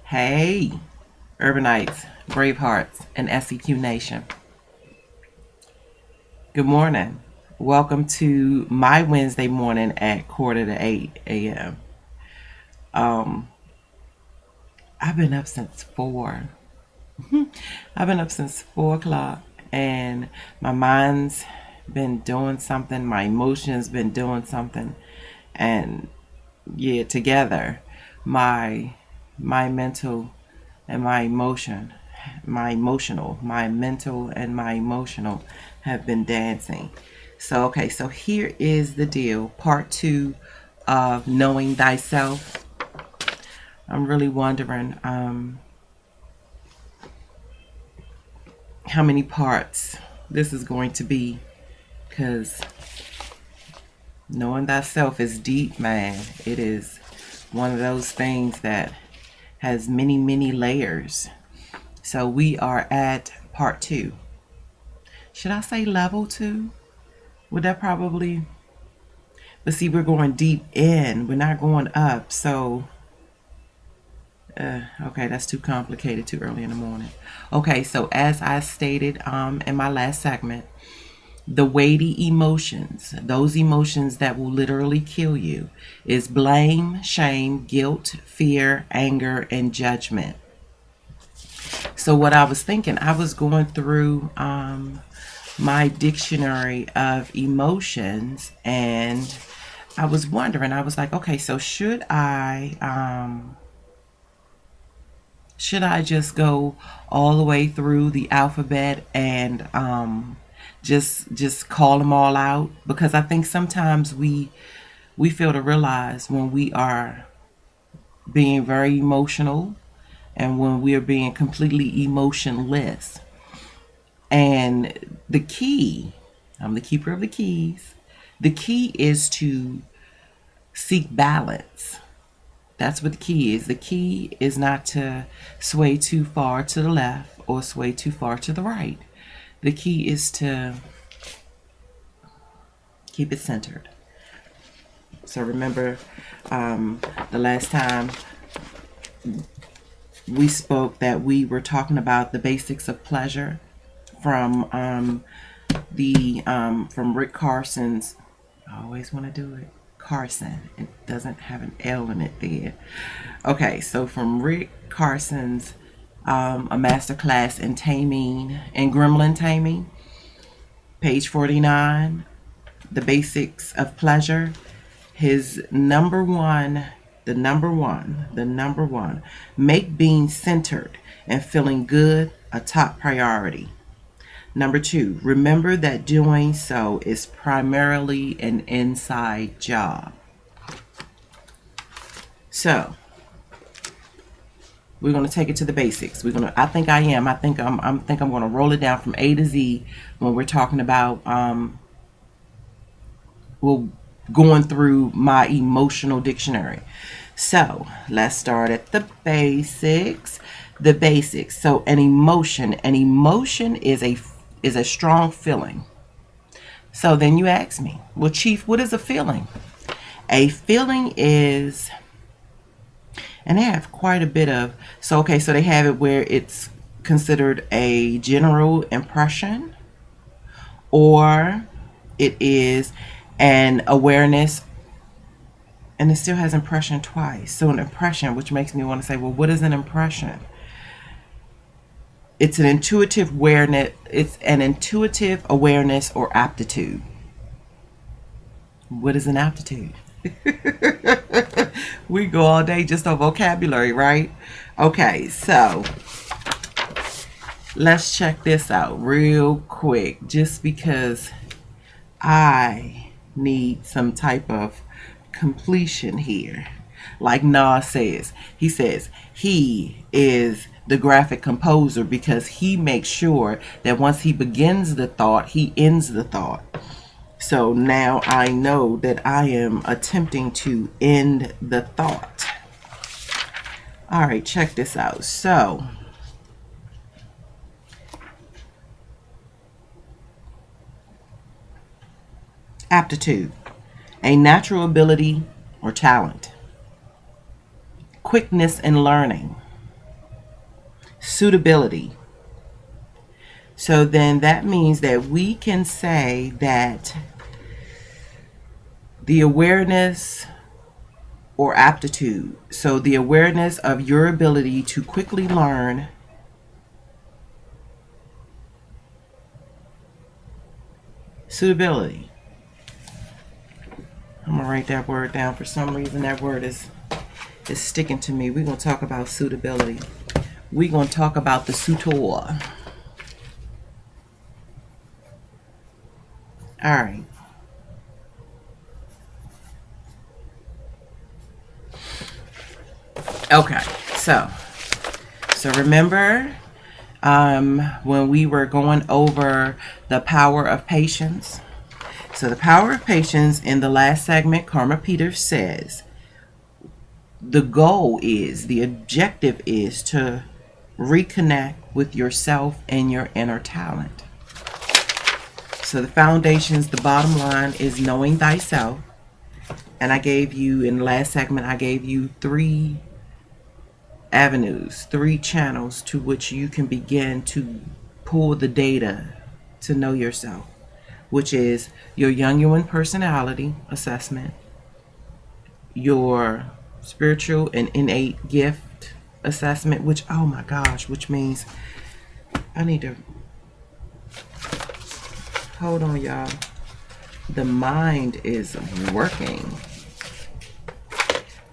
Hey, Urbanites, Bravehearts, and SEQ Nation. Good morning. Welcome to my Wednesday morning at 7:45 a.m. Um, I've been up since 4. I've been up since 4 o'clock, and my mind's been doing something. My emotions been doing something, and yeah, together, my my mental and my mental and my emotional have been dancing. So here is the deal. Part two of knowing thyself. I'm really wondering how many parts this is going to be, because knowing thyself is deep, man. It is one of those things that has many, many layers. So we are at part two. Should I say level two? Would that probably, but see, we're going deep in. We're not going up. So, okay, that's too complicated, too early in the morning. Okay, so as I stated in my last segment, the weighty emotions, those emotions that will literally kill you, is blame, shame, guilt, fear, anger, and judgment. So what I was thinking, I was going through my dictionary of emotions, and I was wondering, I was like, okay, so should I just go all the way through the alphabet and just call them all out? Because I think sometimes we fail to realize when we are being very emotional and when we are being completely emotionless. And the key, I'm the keeper of the keys. The key is to seek balance. That's what the key is. The key is not to sway too far to the left or sway too far to the right. The key is to keep it centered. So remember, the last time we spoke that we were talking about the basics of pleasure from from Rick Carson's. I always want to do it. Carson. It doesn't have an L in it there. Okay, so from Rick Carson's a master class in taming and gremlin taming, page 49, the basics of pleasure. His number one, make being centered and feeling good a top priority. Number two, remember that doing so is primarily an inside job. So we're going to take it to the basics. I think I am. I think I'm going to roll it down from A to Z when we're talking about well, going through my emotional dictionary. So let's start at the basics. The basics. So an emotion is a strong feeling. So then you ask me, well, Chief, what is a feeling? A feeling is, and they have quite a bit of, so they have it where it's considered a general impression, or it is an awareness, and it still has impression twice. So an impression, which makes me want to say, well, what is an impression? It's an intuitive awareness. It's an intuitive awareness or aptitude. What is an aptitude? We go all day just on vocabulary, right? Okay, so let's check this out real quick, just because I need some type of completion here. Like Nas says, he says he is the graphic composer because he makes sure that once he begins the thought, he ends the thought. So now I know that I am attempting to end the thought. All right, check this out. So aptitude, a natural ability or talent. Quickness in learning. suitability. So then that means that we can say that the awareness or aptitude, so the awareness of your ability to quickly learn suitability. I'm going to write that word down. For some reason that word is sticking to me. We're going to talk about suitability. We're going to talk about the suitor. All right. Okay, so remember when we were going over the power of patience. So the power of patience in the last segment, Karma Peters says, the goal is, the objective is to reconnect with yourself and your inner talent. So the foundations, the bottom line is knowing thyself. And I gave you, in the last segment, I gave you 3 avenues, 3 channels to which you can begin to pull the data to know yourself, which is your Jungian personality assessment, your spiritual and innate gift assessment, which, oh my gosh, which means I need to, hold on y'all, the mind is working.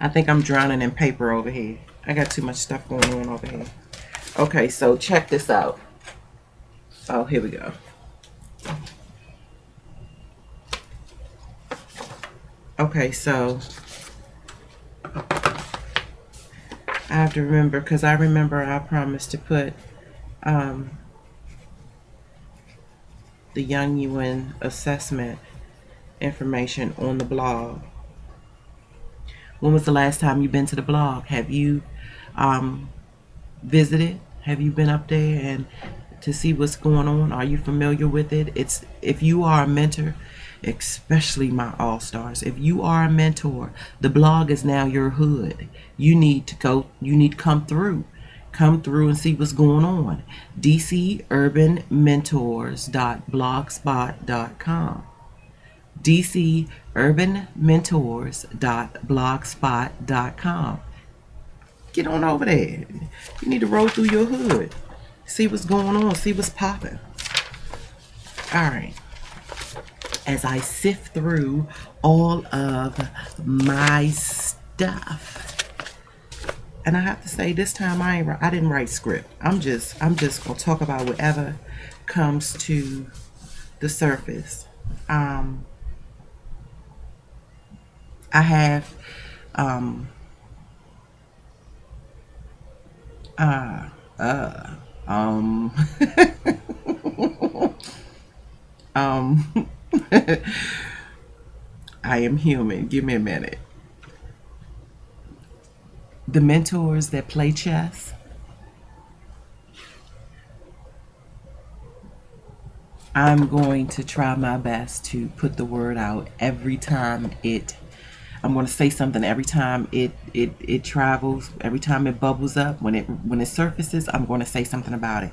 I think I'm drowning in paper over here. I got too much stuff going on over here. Okay, so check this out. Oh, here we go. Okay, so I have to remember, because I remember I promised to put the Jungian assessment information on the blog. When was the last time you've been to the blog? Have you visited? Have you been up there and to see what's going on? Are you familiar with it? It's, if you are a mentor, especially my all-stars, if you are a mentor, the blog is now your hood. You need to go, you need to come through and see what's going on. dcurbanmentors.blogspot.com. dcurbanmentors.blogspot.com. Get on over there. You need to roll through your hood, see what's going on, see what's popping. All right. As I sift through all of my stuff, and I have to say, this time I didn't write script. I'm just gonna talk about whatever comes to the surface. I have I am human. Give me a minute. The mentors that play chess, I'm going to try my best to put the word out every time I'm going to say something every time it travels, every time it bubbles up, when it surfaces, I'm going to say something about it.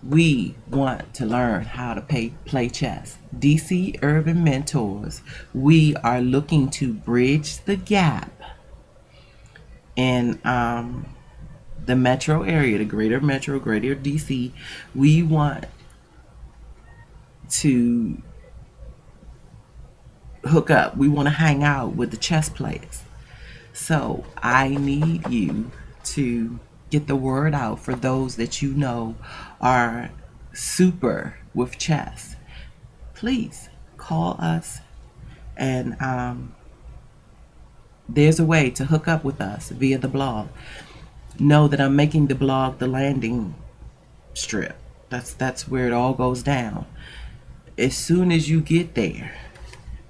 We want to learn how to play chess. DC Urban Mentors, we are looking to bridge the gap in the metro area, the greater metro, greater DC. We want to hook up. We want to hang out with the chess players. So I need you to get the word out for those that you know are super with chess. Please call us, and there's a way to hook up with us via the blog. Know that I'm making the blog the landing strip. That's where it all goes down. As soon as you get there,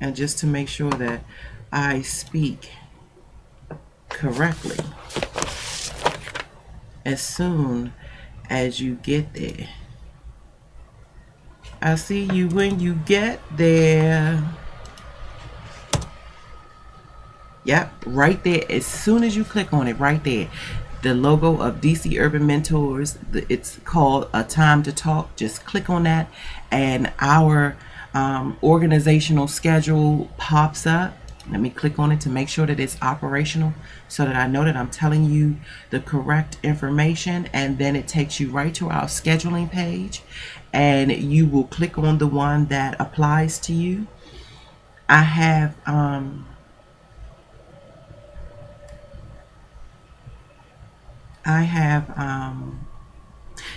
and just to make sure that I speak correctly, as soon as you get there, I see you when you get there. Yep, right there. As soon as you click on it, right there, the logo of DC Urban Mentors. It's called A Time to Talk. Just click on that, and our organizational schedule pops up. Let me click on it to make sure that it's operational so that I know that I'm telling you the correct information. And then it takes you right to our scheduling page, and you will click on the one that applies to you. I have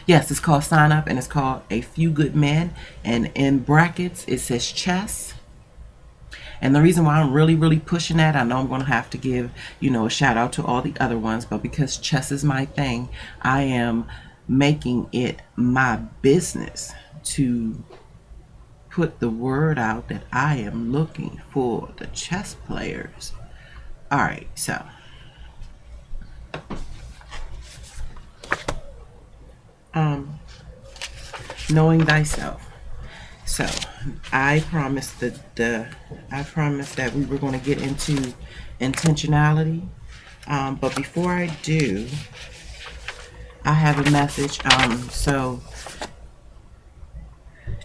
yes, it's called Sign Up, and it's called A Few Good Men, and in brackets it says chess. And the reason why I'm really pushing that, I know I'm going to have to give, a shout out to all the other ones, but because chess is my thing, I am making it my business to put the word out that I am looking for the chess players. All right, so knowing thyself. So I promised that we were going to get into intentionality. But before I do, I have a message. So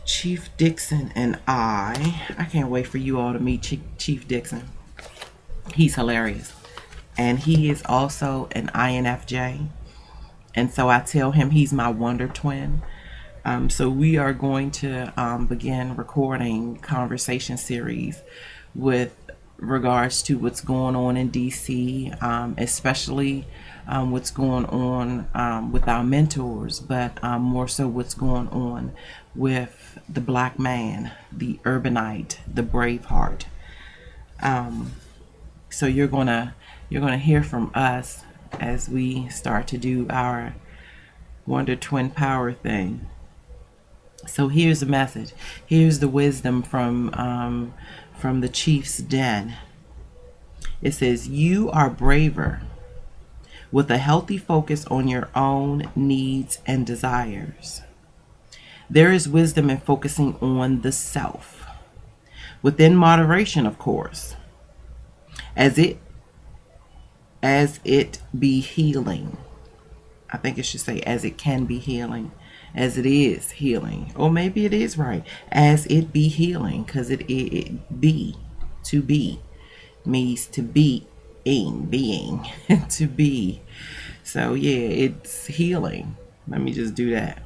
Chief Dixon and I can't wait for you all to meet Chief Dixon. He's hilarious. And he is also an INFJ. And so I tell him he's my wonder twin. So we are going to begin recording conversation series with regards to what's going on in DC, especially what's going on with our mentors, but more so what's going on with the black man, the urbanite, the braveheart. So you're gonna hear from us as we start to do our Wonder Twin Power thing. So here's the message. Here's the wisdom from the Chief's den. It says, you are braver with a healthy focus on your own needs and desires. There is wisdom in focusing on the self, within moderation, of course, as it be healing. I think it should say as it can be healing. As it is healing, or maybe it is right, as it be healing, because it be, to be means to be, being to be. So yeah, it's healing. Let me just do that.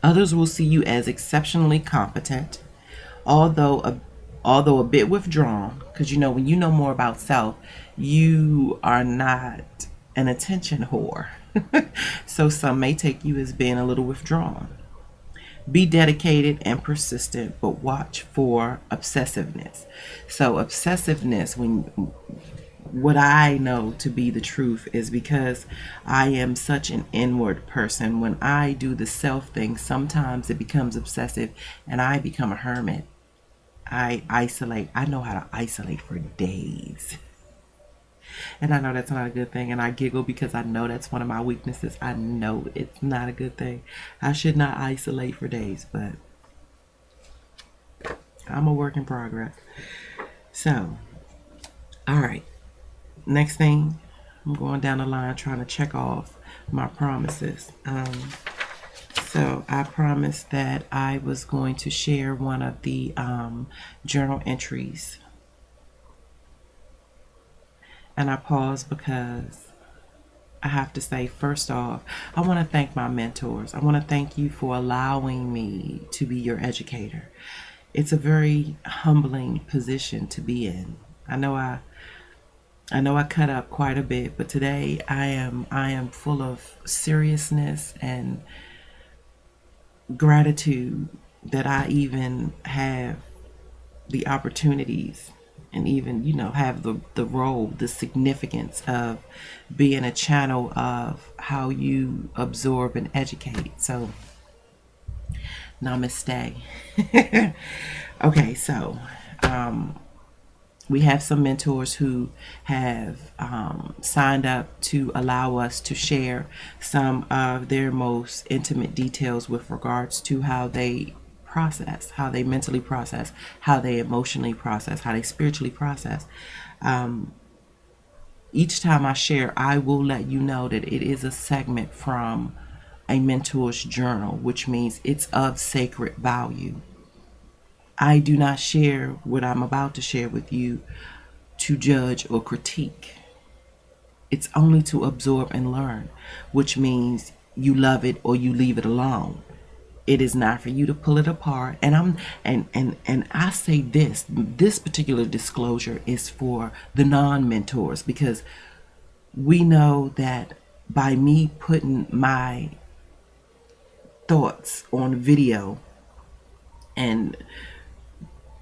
Others will see you as exceptionally competent, although a bit withdrawn, because when you know more about self, you are not an attention whore. So some may take you as being a little withdrawn. Be dedicated and persistent, but watch for obsessiveness. So obsessiveness, what I know to be the truth is because I am such an inward person. When I do the self thing, sometimes it becomes obsessive and I become a hermit. I isolate. I know how to isolate for days. And I know that's not a good thing, and I giggle because I know that's one of my weaknesses. I know it's not a good thing. I should not isolate for days, but I'm a work in progress. So, all right. Next thing, I'm going down the line trying to check off my promises. So I promised that I was going to share one of the journal entries. And I pause because I have to say, first off, I want to thank my mentors. I want to thank you for allowing me to be your educator. It's a very humbling position to be in. I know I cut up quite a bit, but today I am full of seriousness and gratitude that I even have the opportunities and even, have the role, the significance of being a channel of how you absorb and educate. So, namaste. Okay, so we have some mentors who have signed up to allow us to share some of their most intimate details with regards to how they process, how they mentally process, how they emotionally process, how they spiritually process. Each time I share, I will let you know that it is a segment from a mentor's journal, which means it's of sacred value. I do not share what I'm about to share with you to judge or critique. It's only to absorb and learn, which means you love it or you leave it alone. It is not for you to pull it apart. And I say this particular disclosure is for the non-mentors, because we know that by me putting my thoughts on video and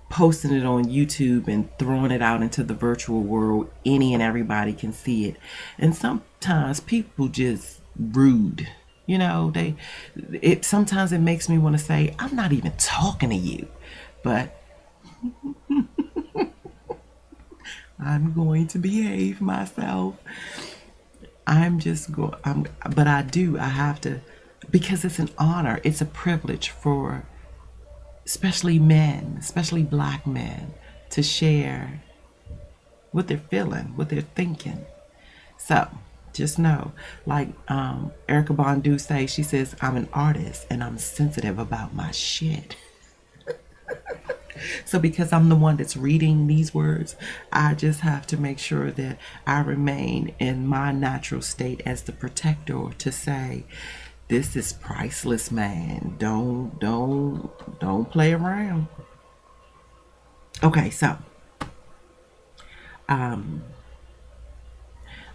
posting it on YouTube and throwing it out into the virtual world, any and everybody can see it. And sometimes people just rude. You know, sometimes it makes me want to say, I'm not even talking to you. But I'm going to behave myself. But I have to, because it's an honor, it's a privilege for especially men, especially black men, to share what they're feeling, what they're thinking. So just know, like Erica Bondu says, she says, I'm an artist and I'm sensitive about my shit. So because I'm the one that's reading these words, I just have to make sure that I remain in my natural state as the protector to say, this is priceless, man. Don't play around. Okay, so I'm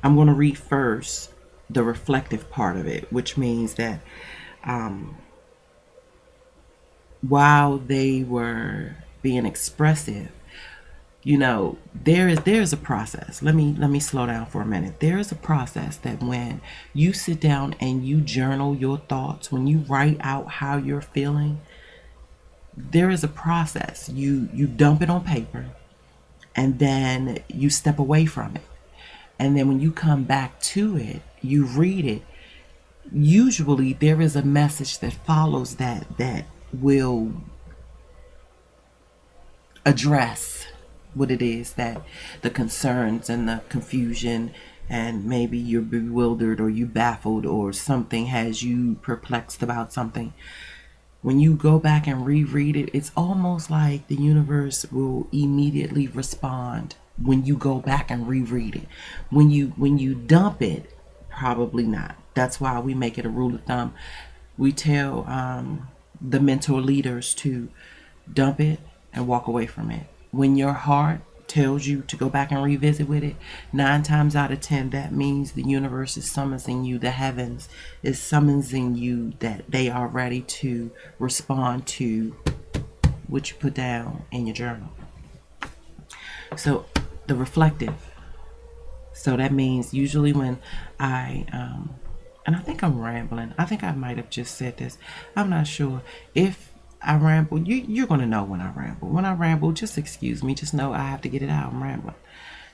going to read first the reflective part of it, which means that while they were being expressive, you know, there's a process. Let me slow down for a minute. There is a process that when you sit down and you journal your thoughts, when you write out how you're feeling, there is a process. You dump it on paper, and then you step away from it. And then when you come back to it, you read it. Usually there is a message that follows that will address what it is, that the concerns and the confusion, and maybe you're bewildered or you baffled or something has you perplexed about something. When you go back and reread it, it's almost like the universe will immediately respond when you go back and reread it. When you dump it, probably not. That's why we make it a rule of thumb. We tell the mentor leaders to dump it and walk away from it. When your heart tells you to go back and revisit with it, 9 times out of 10, that means the universe is summoning you, the heavens is summoning you, that they are ready to respond to what you put down in your journal. So the reflective. So that means usually when and I think I'm rambling. I think I might have just said this. I'm not sure. If I ramble, you're going to know when I ramble. When I ramble, just excuse me. Just know I have to get it out. I'm rambling.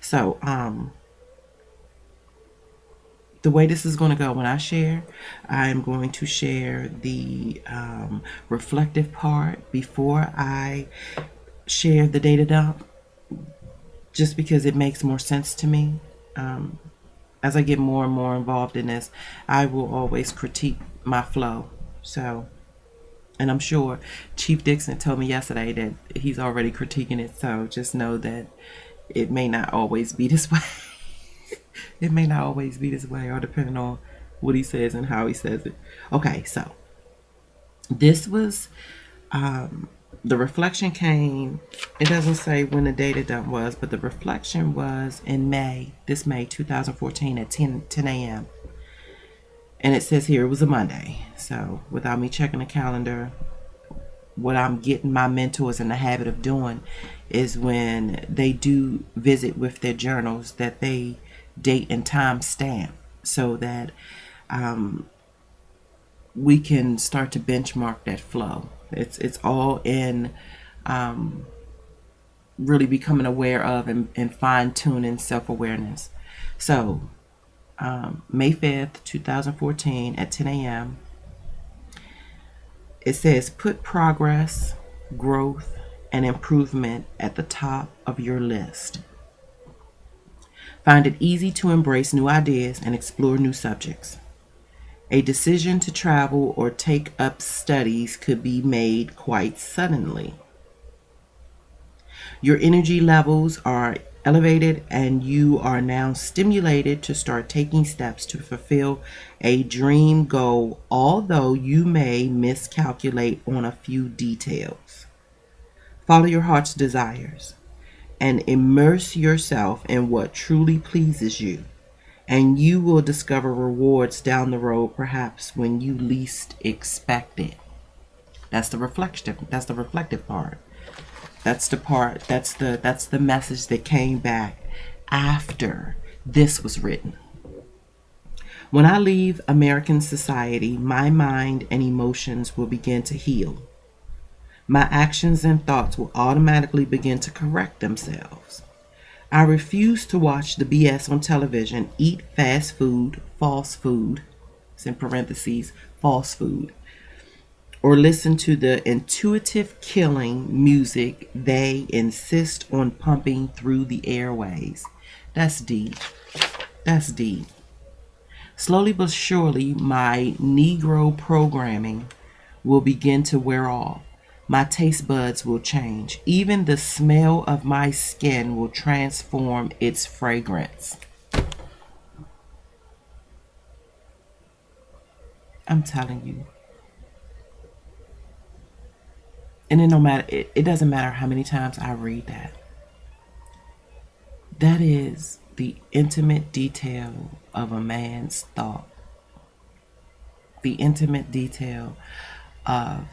So, the way this is going to go, when I share, I'm going to share the reflective part before I share the data dump, just because it makes more sense to me. As I get more and more involved in this, I will always critique my flow. So, and I'm sure Chief Dixon told me yesterday that he's already critiquing it. So just know that it may not always be this way. It may not always be this way, or depending on what he says and how he says it. Okay, so this was the reflection came. It doesn't say when the data dump was, but the reflection was in May 2014 at 10 a.m. And it says here it was a Monday. So without me checking the calendar, what I'm getting my mentors in the habit of doing is when they do visit with their journals, that they date and time stamp, so that we can start to benchmark that flow. It's all in really becoming aware of and fine-tuning self-awareness. So May 5th, 2014 at 10 a.m. It says, put progress, growth, and improvement at the top of your list. Find it easy to embrace new ideas and explore new subjects. A decision to travel or take up studies could be made quite suddenly. Your energy levels are elevated and you are now stimulated to start taking steps to fulfill a dream goal, although you may miscalculate on a few details. Follow your heart's desires and immerse yourself in what truly pleases you, and you will discover rewards down the road, perhaps when you least expect it. That's the reflective. That's the reflective part. That's the part. That's the message that came back after this was written. When I leave American society, my mind and emotions will begin to heal. My actions and thoughts will automatically begin to correct themselves. I refuse to watch the BS on television, eat fast food, false food, it's in parentheses, false food, or listen to the intuitive killing music they insist on pumping through the airways. That's deep. That's deep. Slowly but surely, my Negro programming will begin to wear off. My taste buds will change. Even the smell of my skin will transform its fragrance. I'm telling you. And it doesn't matter how many times I read that. That is the intimate detail of a man's thought. The intimate detail of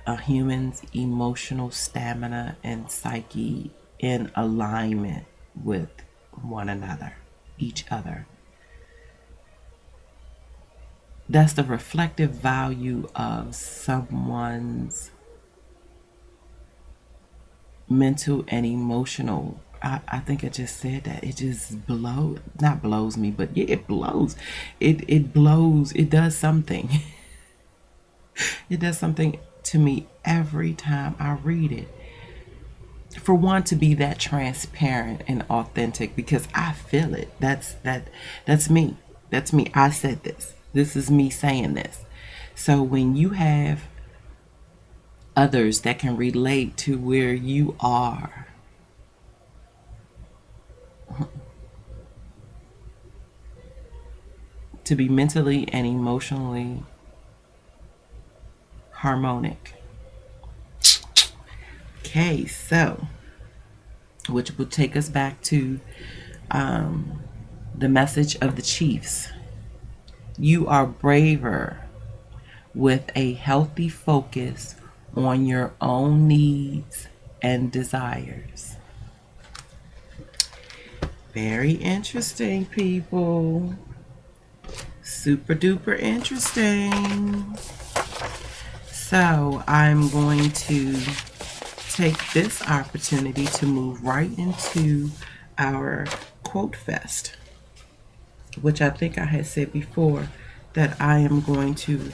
a human's emotional stamina and psyche in alignment with one another, each other. That's the reflective value of someone's mental and emotional. I think I just said that. It just not blows me, but yeah, it blows. It blows. It does something. It does something to me every time I read it. For one, to be that transparent and authentic, because I feel it. That's me. That's me. I said this. This is me saying this. So when you have others that can relate to where you are, to be mentally and emotionally harmonic. Okay, so which will take us back to the message of the Chiefs. You are braver with a healthy focus on your own needs and desires. Very interesting, people. Super duper interesting. So I'm going to take this opportunity to move right into our quote fest, which I think I had said before that I am going to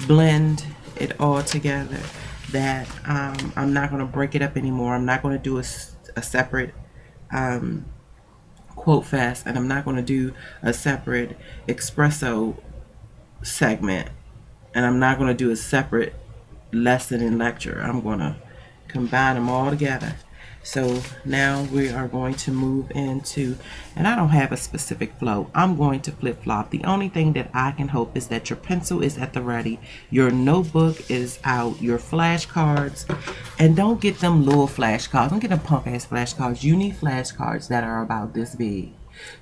blend it all together, that I'm not going to break it up anymore. I'm not going to do a separate quote fest, and I'm not going to do a separate espresso segment, and I'm not going to do a separate lesson and lecture. I'm going to combine them all together. So now we are going to move into, and I don't have a specific flow. I'm going to flip-flop. The only thing that I can hope is that your pencil is at the ready, your notebook is out, your flashcards, and don't get them little flashcards. Don't get them punk-ass flashcards. You need flashcards that are about this big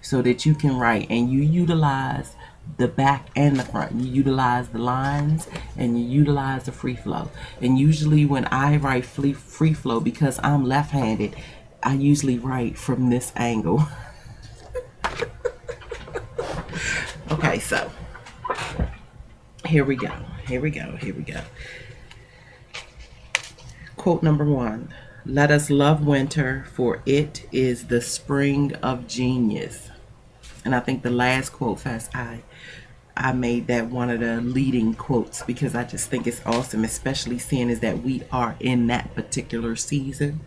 so that you can write, and you utilize the back and the front. You utilize the lines and you utilize the free flow. And usually when I write free flow, because I'm left-handed, I usually write from this angle. Okay, so here we go. Quote number 1. Let us love winter, for it is the spring of genius. And I think the last quote fest, I made that one of the leading quotes because I just think it's awesome, especially seeing is that we are in that particular season.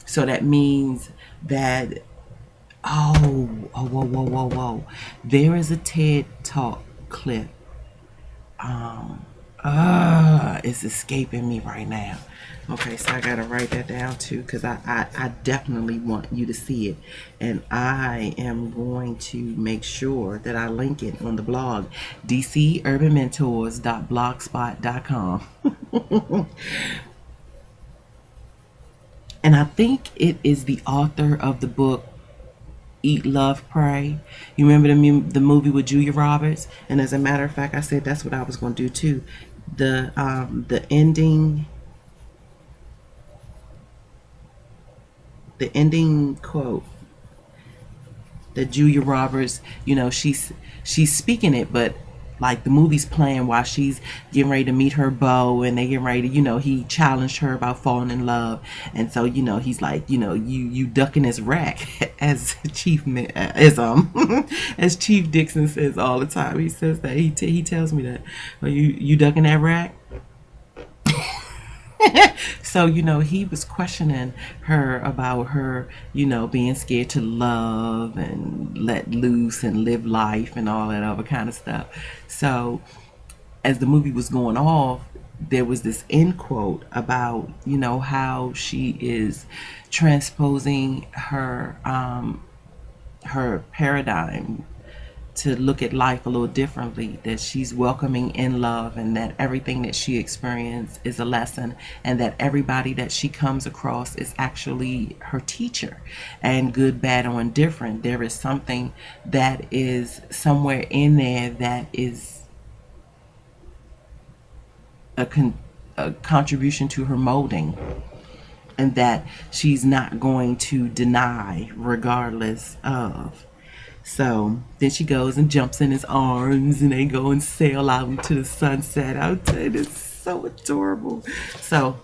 So that means that Whoa, whoa, whoa, whoa. There is a TED Talk clip. It's escaping me right now. Okay, so I gotta write that down too, because I definitely want you to see it. And I am going to make sure that I link it on the blog, dcurbanmentors.blogspot.com. And I think it is the author of the book Eat, Love, Pray. You remember the movie with Julia Roberts? And as a matter of fact, I said that's what I was going to do too. The ending quote that Julia Roberts, she's speaking it, but like the movie's playing while she's getting ready to meet her beau, and they getting ready to, he challenged her about falling in love, and so he's like, you ducking this rack, as as Chief Dixon says all the time. He says that he tells me that, you ducking that rack. So, he was questioning her about her, being scared to love and let loose and live life and all that other kind of stuff. So, as the movie was going off, there was this end quote about, how she is transposing her paradigm to look at life a little differently, that she's welcoming in love, and that everything that she experienced is a lesson, and that everybody that she comes across is actually her teacher. And good, bad, or indifferent, there is something that is somewhere in there that is a contribution to her molding, and that she's not going to deny regardless of. So then she goes and jumps in his arms, and they go and sail out into the sunset. I would tell you, it's so adorable. So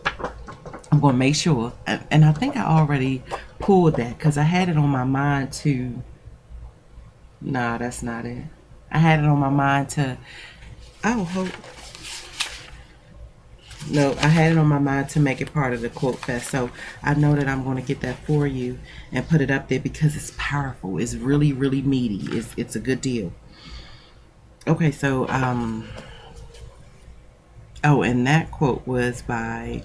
I'm going to make sure, and I think I already pulled that because I had it on my mind to. Nah, that's not it. I had it on my mind to. Oh, hope. No, I had it on my mind to make it part of the quote fest. So I know that I'm going to get that for you and put it up there because it's powerful. It's really, really meaty. It's a good deal. Okay, so and that quote was by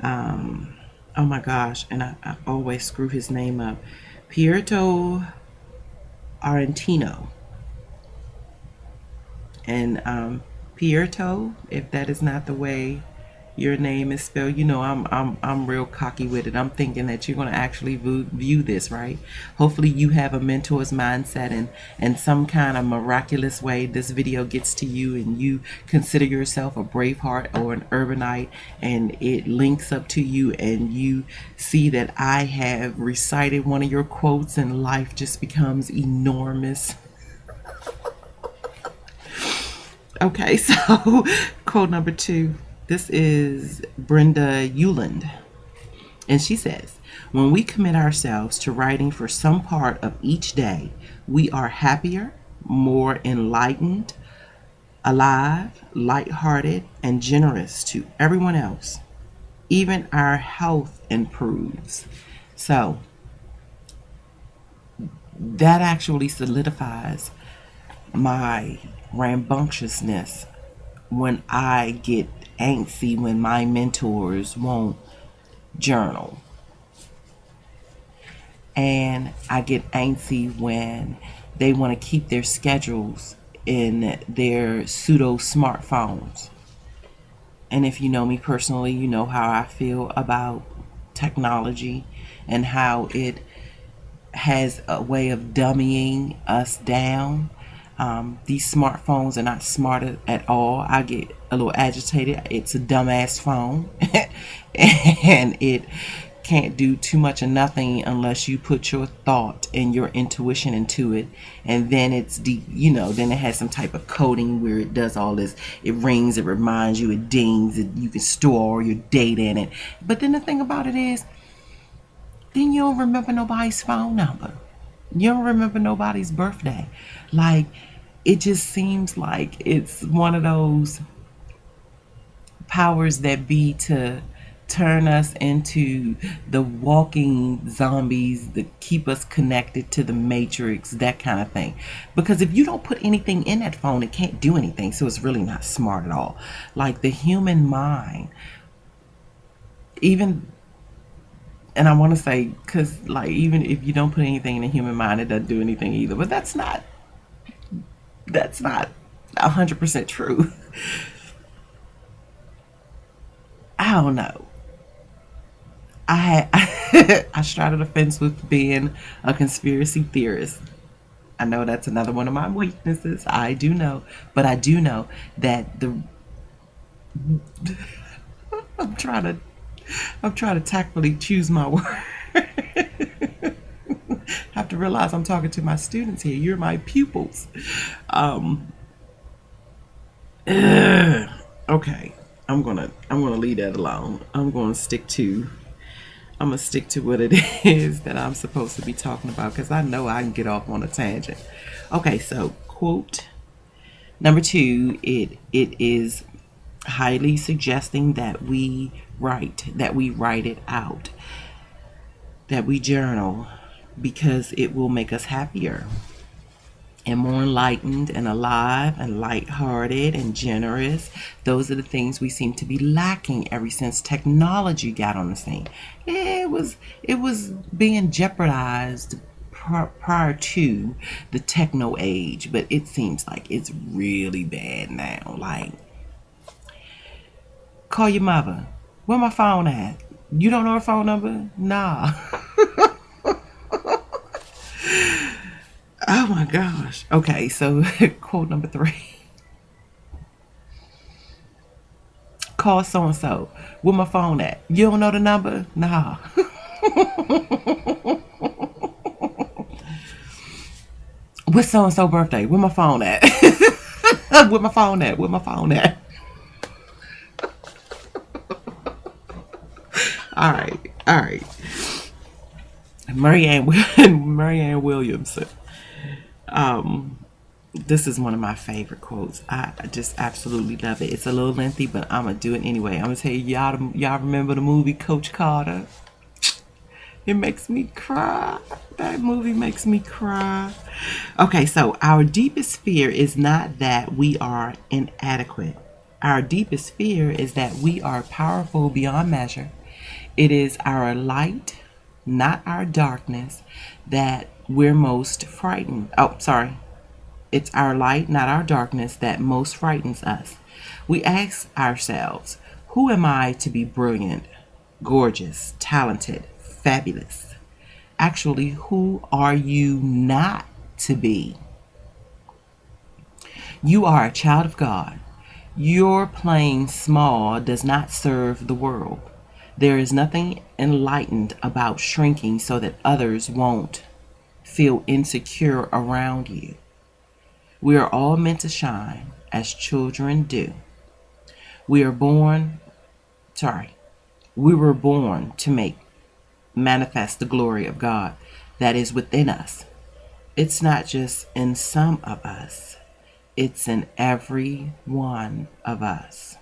oh my gosh, and I always screw his name up. Pietro Argentino. And Pietro, if that is not the way your name is spelled, I'm real cocky with it. I'm thinking that you're going to actually view this, right? Hopefully you have a mentor's mindset, and some kind of miraculous way this video gets to you, and you consider yourself a brave heart or an urbanite, and it links up to you, and you see that I have recited one of your quotes, and life just becomes enormous. Okay, so quote number 2. This is Brenda Euland. And she says, when we commit ourselves to writing for some part of each day, we are happier, more enlightened, alive, lighthearted, and generous to everyone else. Even our health improves. So that actually solidifies my rambunctiousness when I get antsy when my mentors won't journal, and I get antsy when they want to keep their schedules in their pseudo smartphones. And if you know me personally, you know how I feel about technology and how it has a way of dummying us down. These smartphones are not smart at all. I get a little agitated. It's a dumbass phone and it can't do too much of nothing unless you put your thought and your intuition into it, and then it's deep, then it has some type of coding where it does all this. It rings, it reminds you, it dings, you can store all your data in it. But then the thing about it is, then you don't remember nobody's phone number. You don't remember nobody's birthday. Like, it just seems like it's one of those powers that be to turn us into the walking zombies that keep us connected to the matrix, that kind of thing. Because if you don't put anything in that phone, it can't do anything. So it's really not smart at all. Like the human mind, even, and I want to say, because like even if you don't put anything in the human mind, it doesn't do anything either. But that's not 100% true. I don't know. I had I straddled the fence with being a conspiracy theorist. I know that's another one of my weaknesses. I do know, but I do know that the I'm trying to tactfully choose my word. I have to realize I'm talking to my students here. You're my pupils. Um, okay, I'm gonna leave that alone. I'm gonna stick to what it is that I'm supposed to be talking about because I know I can get off on a tangent. Okay, so quote number 2, it is highly suggesting that we write it out, that we journal, because it will make us happier and more enlightened and alive and lighthearted and generous. Those are the things we seem to be lacking ever since technology got on the scene. It was being jeopardized prior to the techno age, but it seems like it's really bad now. Like, call your mother. Where my phone at? You don't know her phone number? Nah. Oh my gosh. Okay, so quote number 3. Call so and so. Where my phone at? You don't know the number? Nah. What's so and so birthday? Where my phone at? Where my phone at? Where my phone at? All right. All right. Marianne Williamson. This is one of my favorite quotes. I just absolutely love it. It's a little lengthy, but I'm gonna do it anyway. I'm gonna tell you, y'all remember the movie Coach Carter? It makes me cry. That movie makes me cry. Okay, so our deepest fear is not that we are inadequate. Our deepest fear is that we are powerful beyond measure. It is our light, not our darkness, that we're most frightened. Oh, sorry. It's our light, not our darkness, that most frightens us. We ask ourselves, who am I to be brilliant, gorgeous, talented, fabulous? Actually, who are you not to be? You are a child of God. Your playing small does not serve the world. There is nothing enlightened about shrinking so that others won't feel insecure around you. We are all meant to shine as children do. We are born, we were born to make manifest the glory of God that is within us. It's not just in some of us, it's in every one of us.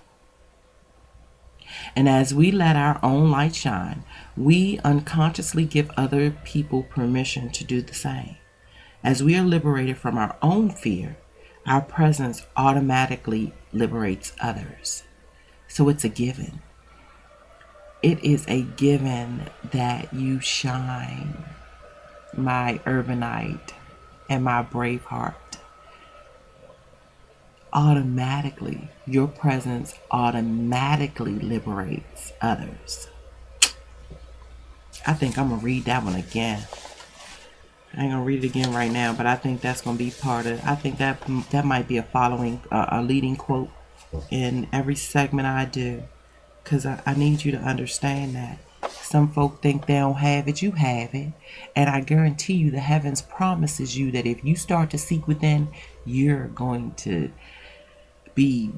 And as we let our own light shine, we unconsciously give other people permission to do the same. As we are liberated from our own fear, our presence automatically liberates others. So it's a given. It is a given that you shine, my urbanite and my brave heart. Automatically, your presence automatically liberates others. I think I'm going to read that one again. I ain't gonna read it again right now, but I think that's gonna be part of. I think that might be a leading quote in every segment I do, cause I need you to understand that some folk think they don't have it, you have it, and I guarantee you, the heavens promises you that if you start to seek within, you're going to be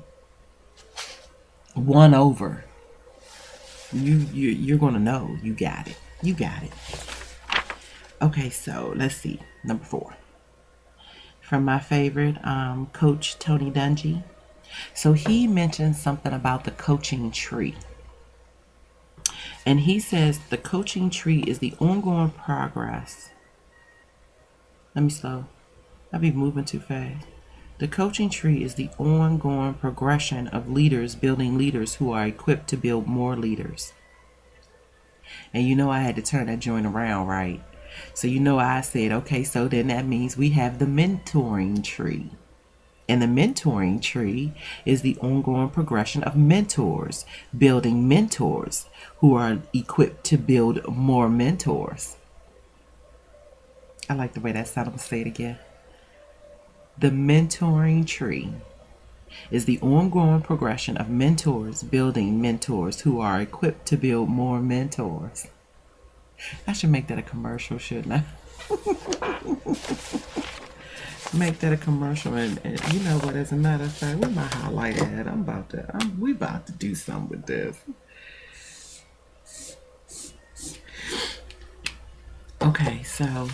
won over. You're gonna know you got it. You got it. Okay, so let's see. Number 4. From my favorite coach, Tony Dungy. So he mentioned something about the coaching tree. And he says the coaching tree is the ongoing progress. Let me slow. I'll be moving too fast. The coaching tree is the ongoing progression of leaders building leaders who are equipped to build more leaders. And you know I had to turn that joint around, right? So you know I said, okay, so then that means we have the mentoring tree. And the mentoring tree is the ongoing progression of mentors, building mentors who are equipped to build more mentors. I like the way that sounded. I'm going to say it again. The mentoring tree is the ongoing progression of mentors building mentors who are equipped to build more mentors. I should make that a commercial, shouldn't I? Make that a commercial, and you know what? As a matter of fact, where my highlight at? We about to do something with this. Okay, so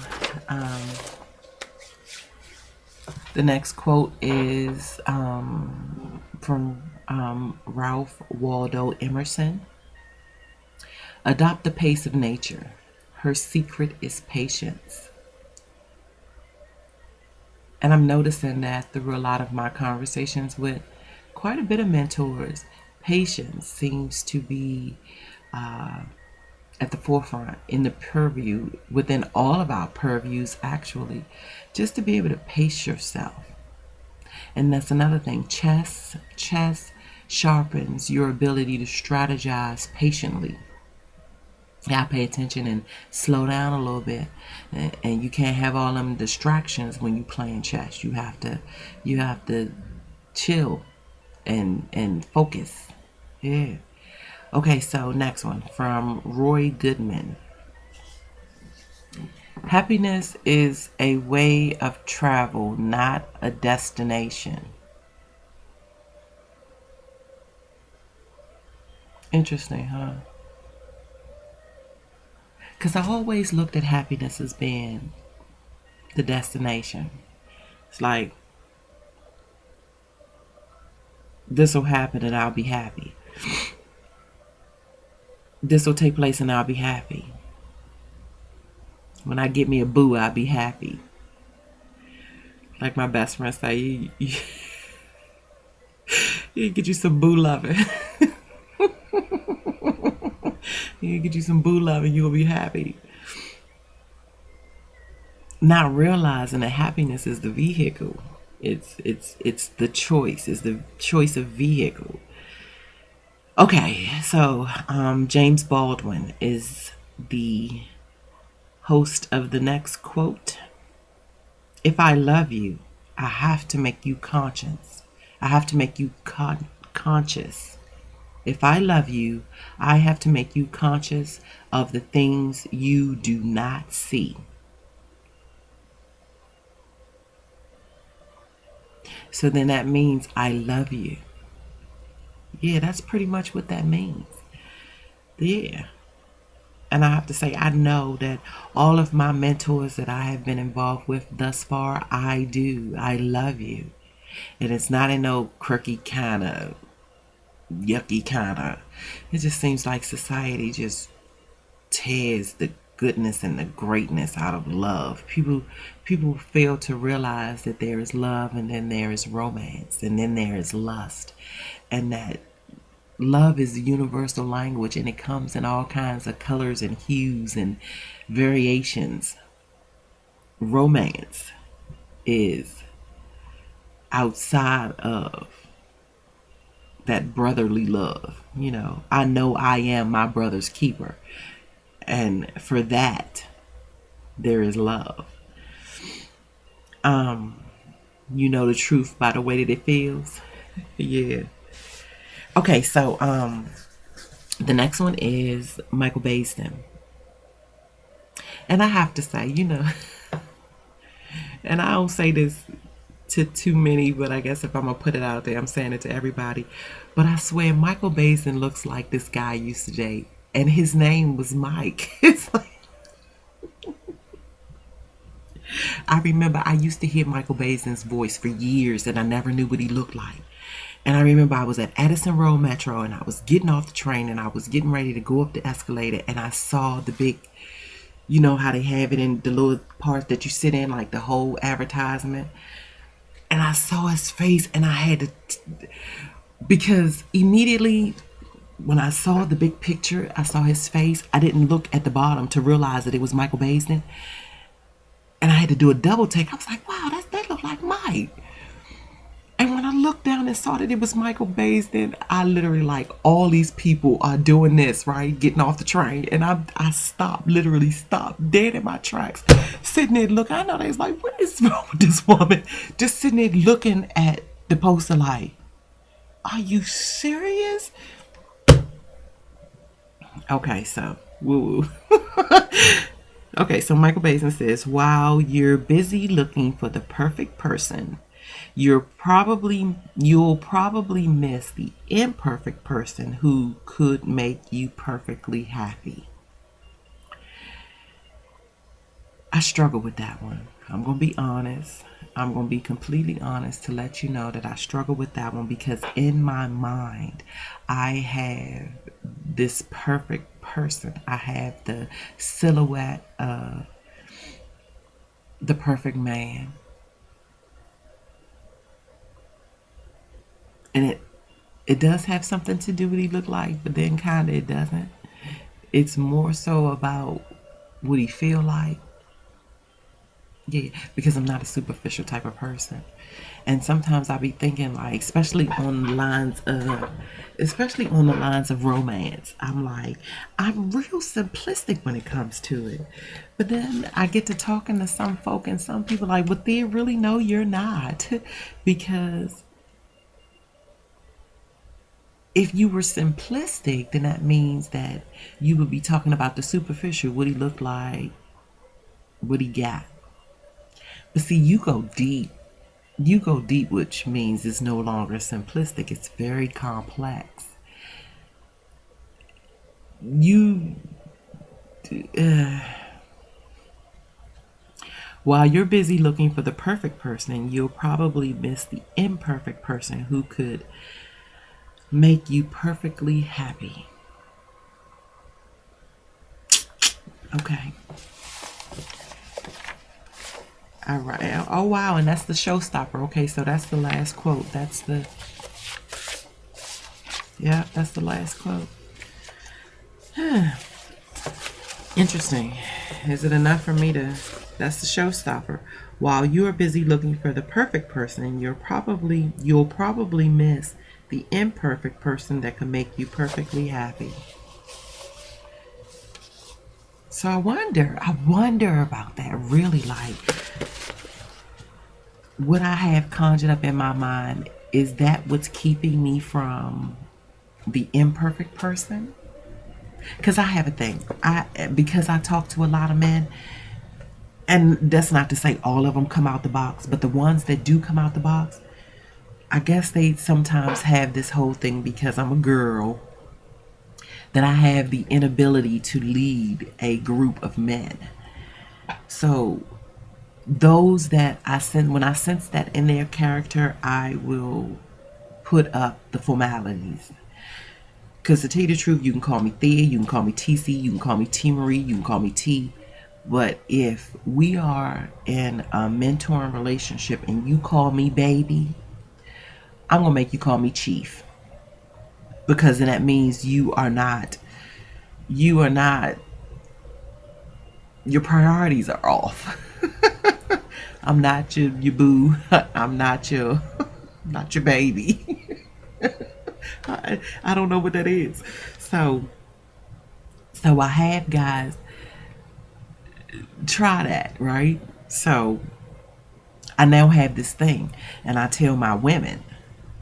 the next quote is from Ralph Waldo Emerson. Adopt the pace of nature. Her secret is patience. And I'm noticing that through a lot of my conversations with quite a bit of mentors, patience seems to be at the forefront in the purview, within all of our purviews, actually, just to be able to pace yourself. And that's another thing. Chess sharpens your ability to strategize patiently. You gotta pay attention and slow down a little bit, and you can't have all them distractions when you playing chess. You have to chill and focus. Yeah. Okay, so next one from Roy Goodman. Happiness is a way of travel, not a destination. Interesting, huh? Because I always looked at happiness as being the destination. It's like, this will happen and I'll be happy. This will take place and I'll be happy. When I get me a boo, I'll be happy. Like my best friend say, you get you some boo loving. You get you some boo loving, you'll be happy. Not realizing that happiness is the vehicle. It's the choice. It's the choice of vehicle. Okay, so James Baldwin is the host of the next quote. If I love you, I have to make you conscious. I have to make you conscious. If I love you, I have to make you conscious of the things you do not see. So then that means I love you. Yeah, that's pretty much what that means. Yeah. And I have to say, I know that all of my mentors that I have been involved with thus far, I do. I love you. And it's not in no crooky kind of, yucky kind of. It just seems like society just tears the goodness and the greatness out of love. People fail to realize that there is love, and then there is romance, and then there is lust. And that love is a universal language, and it comes in all kinds of colors and hues and variations. Romance is outside of that brotherly love. You know, I know I am my brother's keeper. And for that, there is love. You know the truth by the way that it feels. Yeah. Okay, so the next one is Michael Baisden. And I have to say, you know, and I don't say this to too many, but I guess if I'm gonna put it out there, I'm saying it to everybody. But I swear Michael Baisden looks like this guy I used to date, and his name was Mike. It's like, I remember I used to hear Michael Baisden's voice for years, and I never knew what he looked like. And I remember I was at Addison Road Metro and I was getting off the train and I was getting ready to go up the escalator and I saw the big, you know how they have it in the little part that you sit in, like the whole advertisement. And I saw his face and I had to, because immediately when I saw the big picture, I saw his face. I didn't look at the bottom to realize that it was Michael Baisden. And I had to do a double take. I was like, wow, that looked like Mike. And when I looked down and saw that it was Michael Baisden, I literally like, all these people are doing this, right? Getting off the train. And I stopped, literally stopped dead in my tracks. Sitting there looking. I know they was like, what is wrong with this woman? Just sitting there looking at the poster like, are you serious? Okay, so, woo. Okay, so Michael Baisden says, while you're busy looking for the perfect person, you'll probably miss the imperfect person who could make you perfectly happy. I struggle with that one. I'm going to be honest. I'm going to be completely honest to let you know that I struggle with that one because in my mind, I have this perfect person. I have the silhouette of the perfect man. And it does have something to do with what he look like, but then kind of it doesn't. It's more so about what he feel like. Yeah, because I'm not a superficial type of person. And sometimes I be thinking like, especially on the lines of romance, I'm like, I'm real simplistic when it comes to it. But then I get to talking to some folk and some people like, but they really know you're not. Because if you were simplistic, then that means that you would be talking about the superficial, what he looked like, what he got. But see, you go deep. You go deep, which means it's no longer simplistic. It's very complex. While you're busy looking for the perfect person, you'll probably miss the imperfect person who could make you perfectly happy. Okay. All right. Oh, wow. And that's the showstopper. Okay, so that's the last quote. That's the last quote. Interesting. Is it enough for me to... That's the showstopper. While you are busy looking for the perfect person, you'll probably miss the imperfect person that can make you perfectly happy. So I wonder about that, really, like, what I have conjured up in my mind, is that what's keeping me from the imperfect person? Because I have a thing. Because I talk to a lot of men, and that's not to say all of them come out the box, but the ones that do come out the box, I guess they sometimes have this whole thing because I'm a girl, that I have the inability to lead a group of men. So those that when I sense that in their character, I will put up the formalities. Because to tell you the truth, you can call me Thea, you can call me TC, you can call me T Marie, you can call me T. But if we are in a mentoring relationship and you call me baby, I'm going to make you call me Chief. Because then that means you are not, your priorities are off. I'm not your boo. I'm not your baby. I don't know what that is. So I have guys try that, right? So I now have this thing, and I tell my women,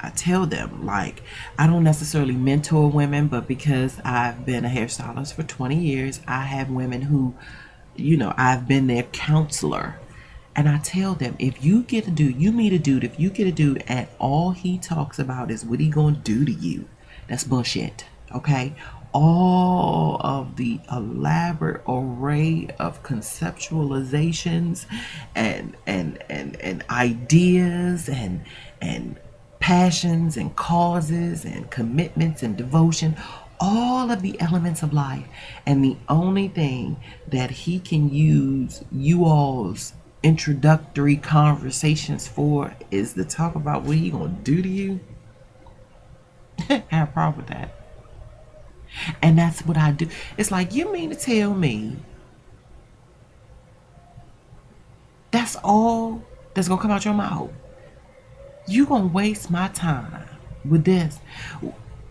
I tell them, like, I don't necessarily mentor women, but because I've been a hairstylist for 20 years, I have women who, I've been their counselor. And I tell them, if you get a dude, you meet a dude, if you get a dude and all he talks about is what he gonna do to you, that's bullshit, okay? All of the elaborate array of conceptualizations and ideas and passions and causes and commitments and devotion, all of the elements of life. And the only thing that he can use you all's introductory conversations for is to talk about what he gonna do to you. I have a problem with that. And that's what I do. It's like, you mean to tell me that's all that's gonna come out your mouth? You gonna waste my time with this?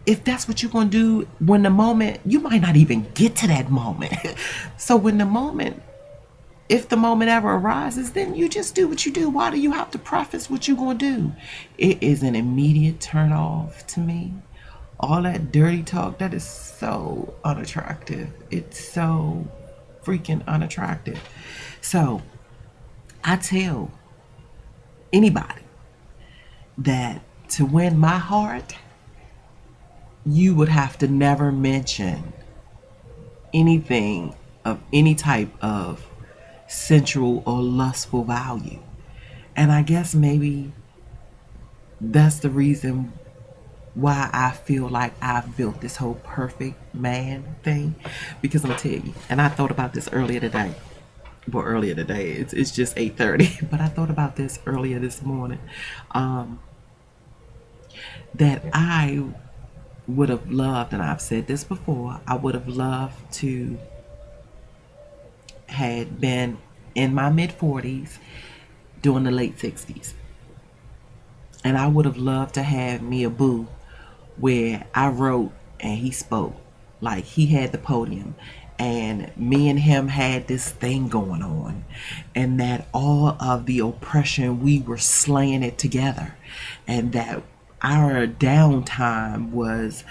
If that's what you're gonna do, when the moment, you might not even get to that moment. So when the moment, if the moment ever arises, then you just do what you do. Why do you have to preface what you're gonna do? It is an immediate turn off to me. All that dirty talk, that is so unattractive. It's so freaking unattractive. So I tell anybody that to win my heart, you would have to never mention anything of any type of sensual or lustful value. And I guess maybe that's the reason why I feel like I've built this whole perfect man thing. Because I'm gonna tell you, and I thought about this earlier today. Well, earlier today, it's just 8:30, but I thought about this earlier this morning. That I would have loved, and I've said this before, I would have loved to had been in my mid-40s during the late 60s. And I would have loved to have me a boo where I wrote and he spoke. Like, he had the podium and me and him had this thing going on, and that all of the oppression, we were slaying it together, and that our downtime was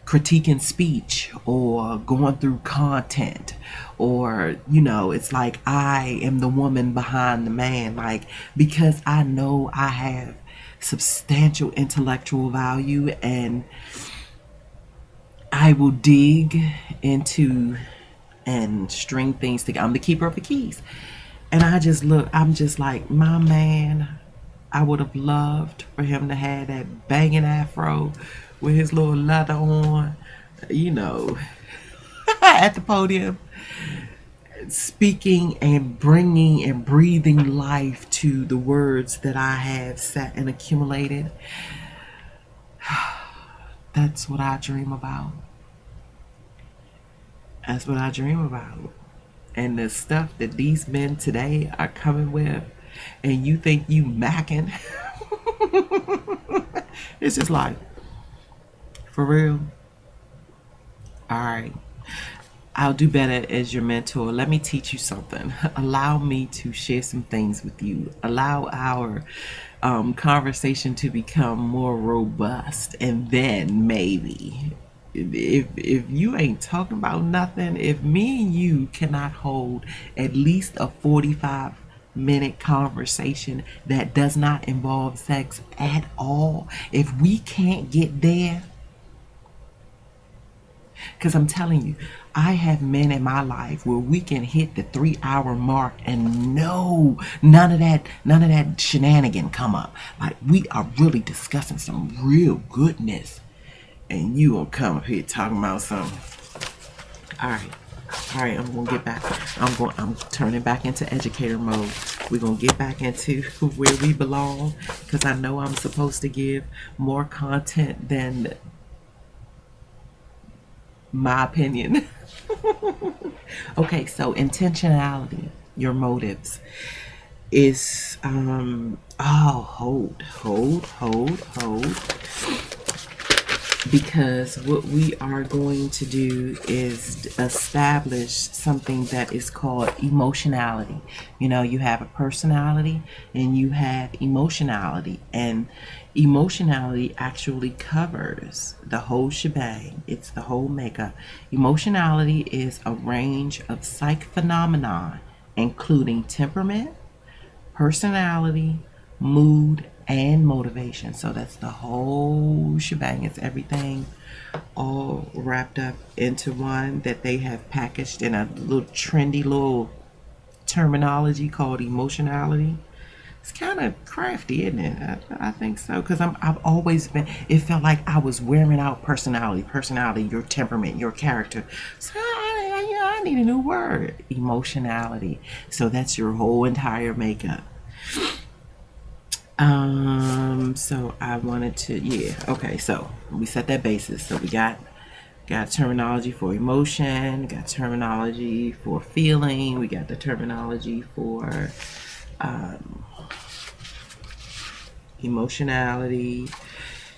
critiquing speech or going through content, or it's like I am the woman behind the man, like, because I know I have substantial intellectual value and I will dig into and string things together. I'm the keeper of the keys. And I'm just like, my man, I would have loved for him to have that banging afro with his little leather on, at the podium, speaking and bringing and breathing life to the words that I have sat and accumulated. That's what I dream about. That's what I dream about. And the stuff that these men today are coming with, and you think you macking. It's just like, for real? Alright. I'll do better as your mentor. Let me teach you something. Allow me to share some things with you. Allow our conversation to become more robust. And then maybe, if you ain't talking about nothing, if me and you cannot hold at least a 45-minute conversation that does not involve sex at all, if we can't get there, because I'm telling you, I have men in my life where we can hit the 3-hour mark and no, none of that shenanigan come up. Like, we are really discussing some real goodness, and you will come up here talking about something. All right, I'm gonna get back. I'm turning back into educator mode. We're gonna get back into where we belong, because I know I'm supposed to give more content than my opinion. Okay, so intentionality, your motives, is hold, because what we are going to do is establish something that is called emotionality. You have a personality and you have emotionality, and emotionality actually covers the whole shebang. It's the whole makeup. Emotionality is a range of psych phenomena including temperament, personality, mood, and motivation. So that's the whole shebang. It's everything all wrapped up into one that they have packaged in a little trendy little terminology called emotionality. It's kind of crafty, isn't it? I think so, because I've always been. It felt like I was wearing out personality, your temperament, your character. So I need a new word, emotionality. So that's your whole entire makeup. So I wanted to, yeah, okay. So we set that basis. So we got terminology for emotion, got terminology for feeling, we got the terminology for emotionality.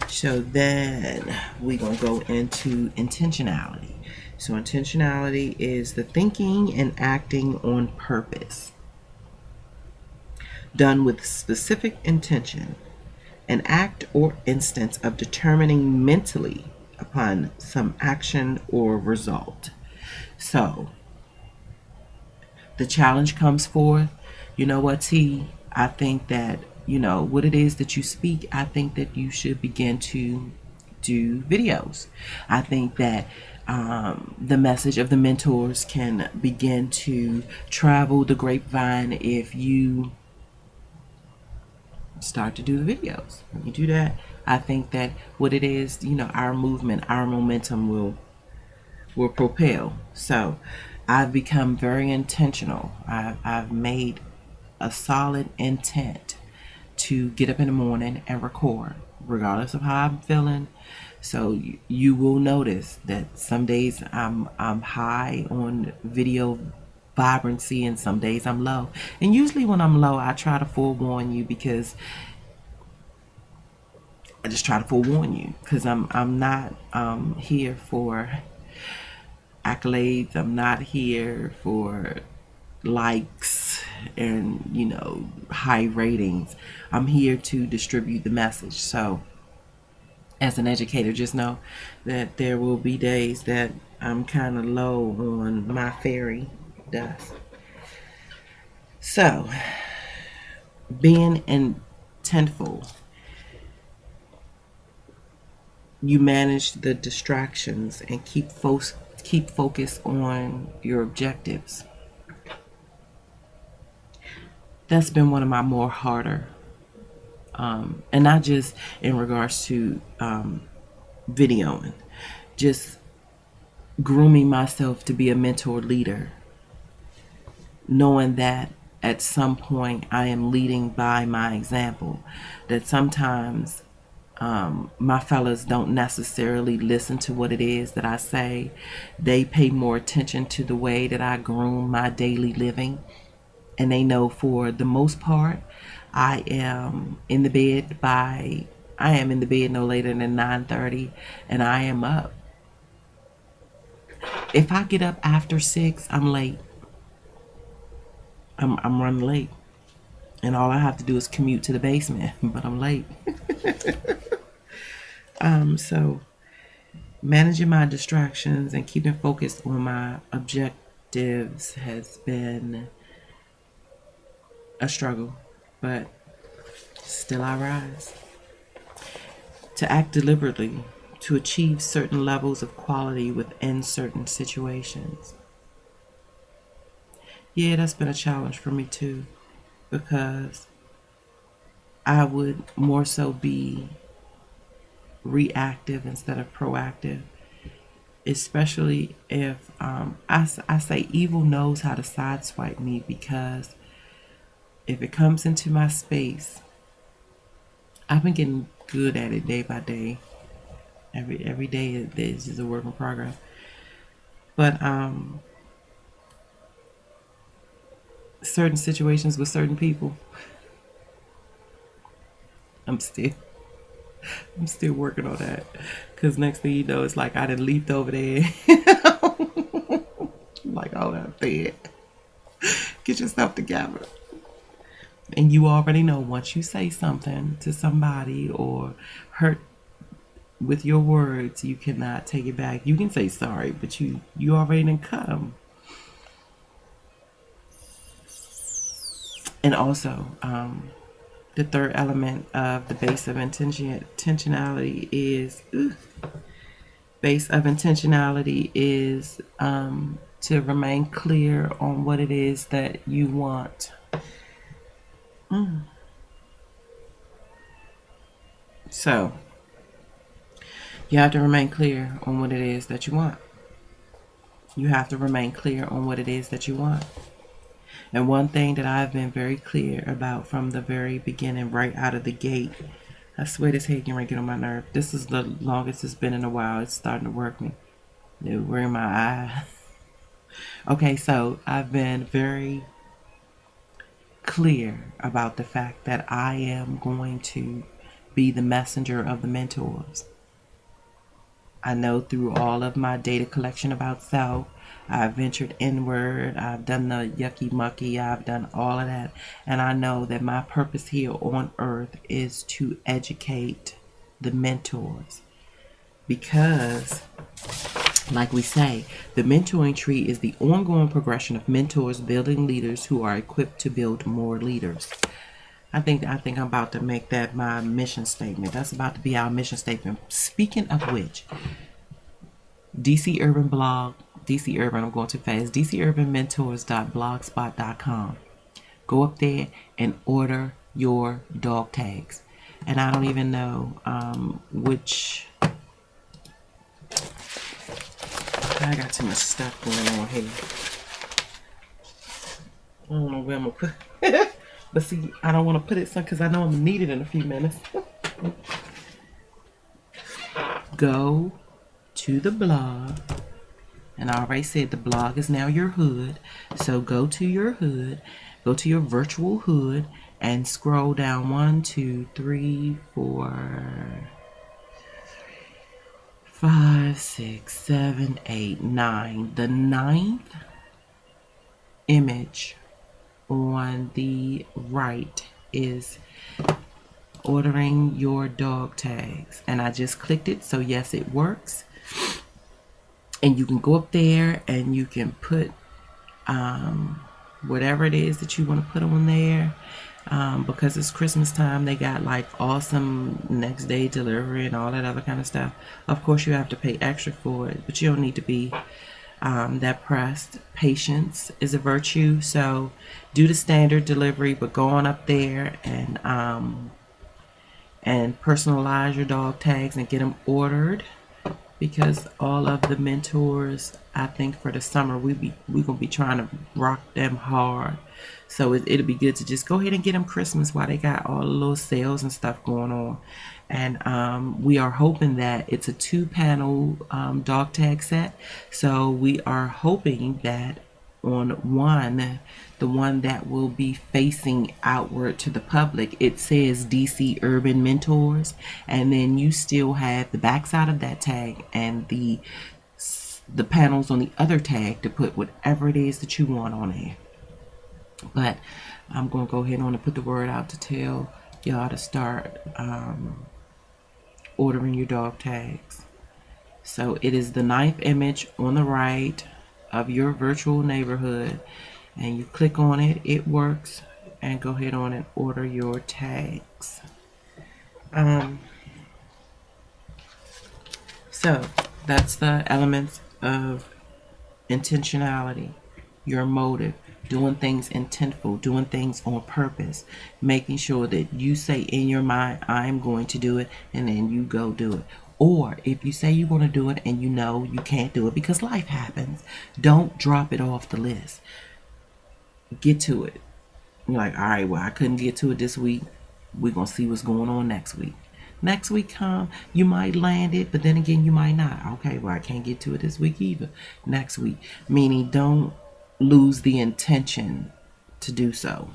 So then we're going to go into intentionality. So intentionality is the thinking and acting on purpose, done with specific intention, an act or instance of determining mentally upon some action or result. So the challenge comes forth. You know what, T? I think that, what it is that you speak, I think that you should begin to do videos. I think that the message of the mentors can begin to travel the grapevine if you start to do the videos. When you do that, I think that what it is, our movement, our momentum will propel. So I've become very intentional. I've made a solid intent to get up in the morning and record, regardless of how I'm feeling. So you will notice that some days I'm high on video vibrancy and some days I'm low. And usually when I'm low, I try to forewarn you, because I just try to forewarn you, because I'm not here for accolades. I'm not here for likes and high ratings. I'm here to distribute the message. So as an educator, just know that there will be days that I'm kind of low on my fairy dust. So being intentful, you manage the distractions and keep focus on your objectives. That's been one of my more harder, and not just in regards to videoing, just grooming myself to be a mentor leader, knowing that at some point I am leading by my example, that sometimes my fellas don't necessarily listen to what it is that I say. They pay more attention to the way that I groom my daily living. And they know, for the most part, I am in the bed no later than 9:30, and I am up. If I get up after 6, I'm late. I'm running late. And all I have to do is commute to the basement, but I'm late. So managing my distractions and keeping focused on my objectives has been a struggle, but still I rise. To act deliberately, to achieve certain levels of quality within certain situations. Yeah, that's been a challenge for me too, because I would more so be reactive instead of proactive, especially if I say evil knows how to sideswipe me, because if it comes into my space, I've been getting good at it day by day. Every day is just a work in progress. But certain situations with certain people, I'm still working on that. Because next thing you know, it's like I done leaped over there. Like, oh, that bed. Get yourself together. And you already know, once you say something to somebody or hurt with your words, you cannot take it back. You can say sorry, but you already done cut them. And also, the third element of the base of intentionality is to remain clear on what it is that you want. So you have to remain clear on what it is that you want. You have to remain clear on what it is that you want. And one thing that I've been very clear about from the very beginning, right out of the gate, I swear this head can get on my nerve. This is the longest it's been in a while. It's starting to work me. We're in my eye. Okay, so I've been very clear about the fact that I am going to be the messenger of the mentors. I know through all of my data collection about self, I've ventured inward, I've done the yucky mucky, I've done all of that. And I know that my purpose here on earth is to educate the mentors. Because, like we say, the mentoring tree is the ongoing progression of mentors building leaders who are equipped to build more leaders. I think I'm about to make that my mission statement. That's about to be our mission statement. Speaking of which, DC Urban blog, DC Urban, I'm going too fast, DCUrbanMentors.blogspot.com. Go up there and order your dog tags. And I don't even know which. I got too much stuff going on here. I don't know where I'm going to put it. But see, I don't want to put it because I know I'm going to need it in a few minutes. Go to the blog. And I already said the blog is now your hood. So go to your hood. Go to your virtual hood. And scroll down 1, 2, 3, 4, 5, 6, 7, 8, 9. The 9th image on the right is ordering your dog tags. And I just clicked it, so yes, it works. And you can go up there and you can put whatever it is that you want to put on there. Because it's Christmas time, they got like awesome next day delivery and all that other kind of stuff. Of course, you have to pay extra for it, but you don't need to be that pressed. Patience is a virtue, so do the standard delivery, but go on up there and personalize your dog tags and get them ordered. Because all of the mentors, I think for the summer, we're gonna be trying to rock them hard. So it'll be good to just go ahead and get them Christmas while they got all the little sales and stuff going on. And we are hoping that it's a 2-panel dog tag set. So we are hoping that on the one that will be facing outward to the public, it says DC Urban Mentors, and then you still have the backside of that tag and the panels on the other tag to put whatever it is that you want on there. But I'm going to go ahead on and put the word out to tell y'all to start ordering your dog tags. So it is the 9th image on the right of your virtual neighborhood, and you click on it, it works, and go ahead on and order your tags. So that's the elements of intentionality, your motive, doing things intentful, doing things on purpose, making sure that you say in your mind, I'm going to do it, and then you go do it. Or if you say you're going to do it and you know you can't do it because life happens, don't drop it off the list. Get to it. You're like, all right, well, I couldn't get to it this week. We're going to see what's going on next week. Next week come, you might land it, but then again, you might not. Okay, well, I can't get to it this week either. Next week. Meaning don't lose the intention to do so.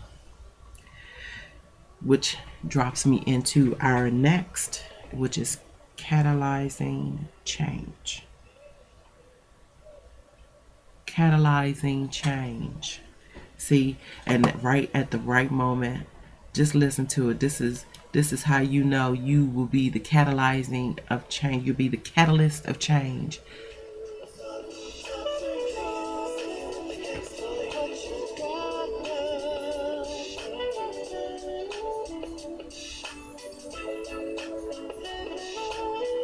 Which drops me into our next, which is catalyzing change. Catalyzing change. See, and right at the right moment, just listen to it. This is how you know you will be the catalyzing of change. You'll be the catalyst of change.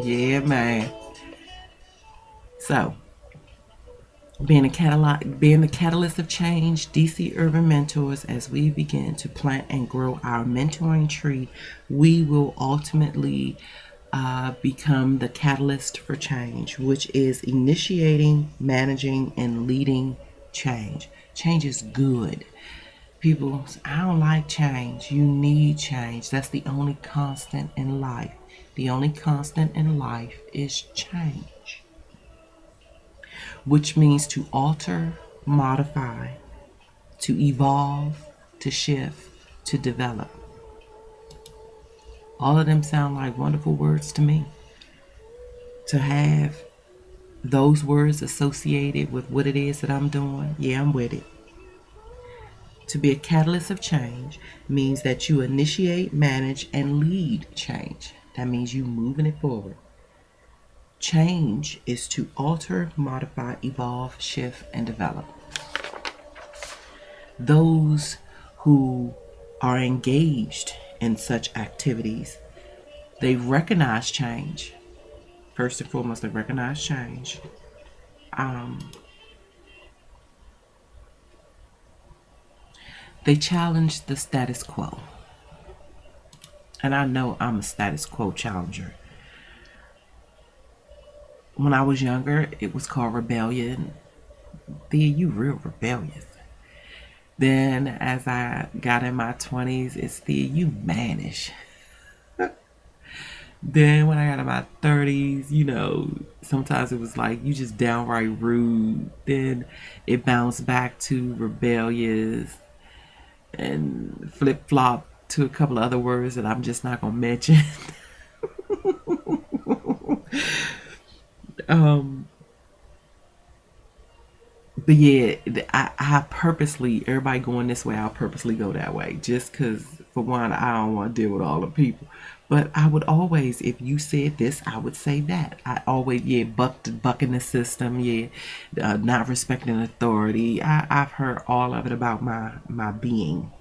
Yeah, man. So, Being the catalyst of change, DC Urban Mentors, as we begin to plant and grow our mentoring tree, we will ultimately become the catalyst for change, which is initiating, managing, and leading change. Change is good. People, I don't like change. You need change. That's the only constant in life. The only constant in life is change, which means to alter, modify, to evolve, to shift, to develop. All of them sound like wonderful words to me. To have those words associated with what it is that I'm doing, yeah, I'm with it. To be a catalyst of change means that you initiate, manage, and lead change. That means you moving it forward. Change is to alter, modify, evolve, shift, and develop. Those who are engaged in such activities, they recognize change. First and foremost, they recognize change. They challenge the status quo. And I know I'm a status quo challenger. When I was younger, it was called rebellion. Thea, you real rebellious. Then as I got in my 20s, it's Thea, you mannish. Then when I got in my 30s, sometimes it was like you just downright rude. Then it bounced back to rebellious and flip flop to a couple of other words that I'm just not gonna mention. But yeah, I purposely, everybody going this way, I'll purposely go that way. Just because, for one, I don't want to deal with all the people. But I would always, if you said this, I would say that. I always, bucking the system, not respecting authority. I've heard all of it about my being.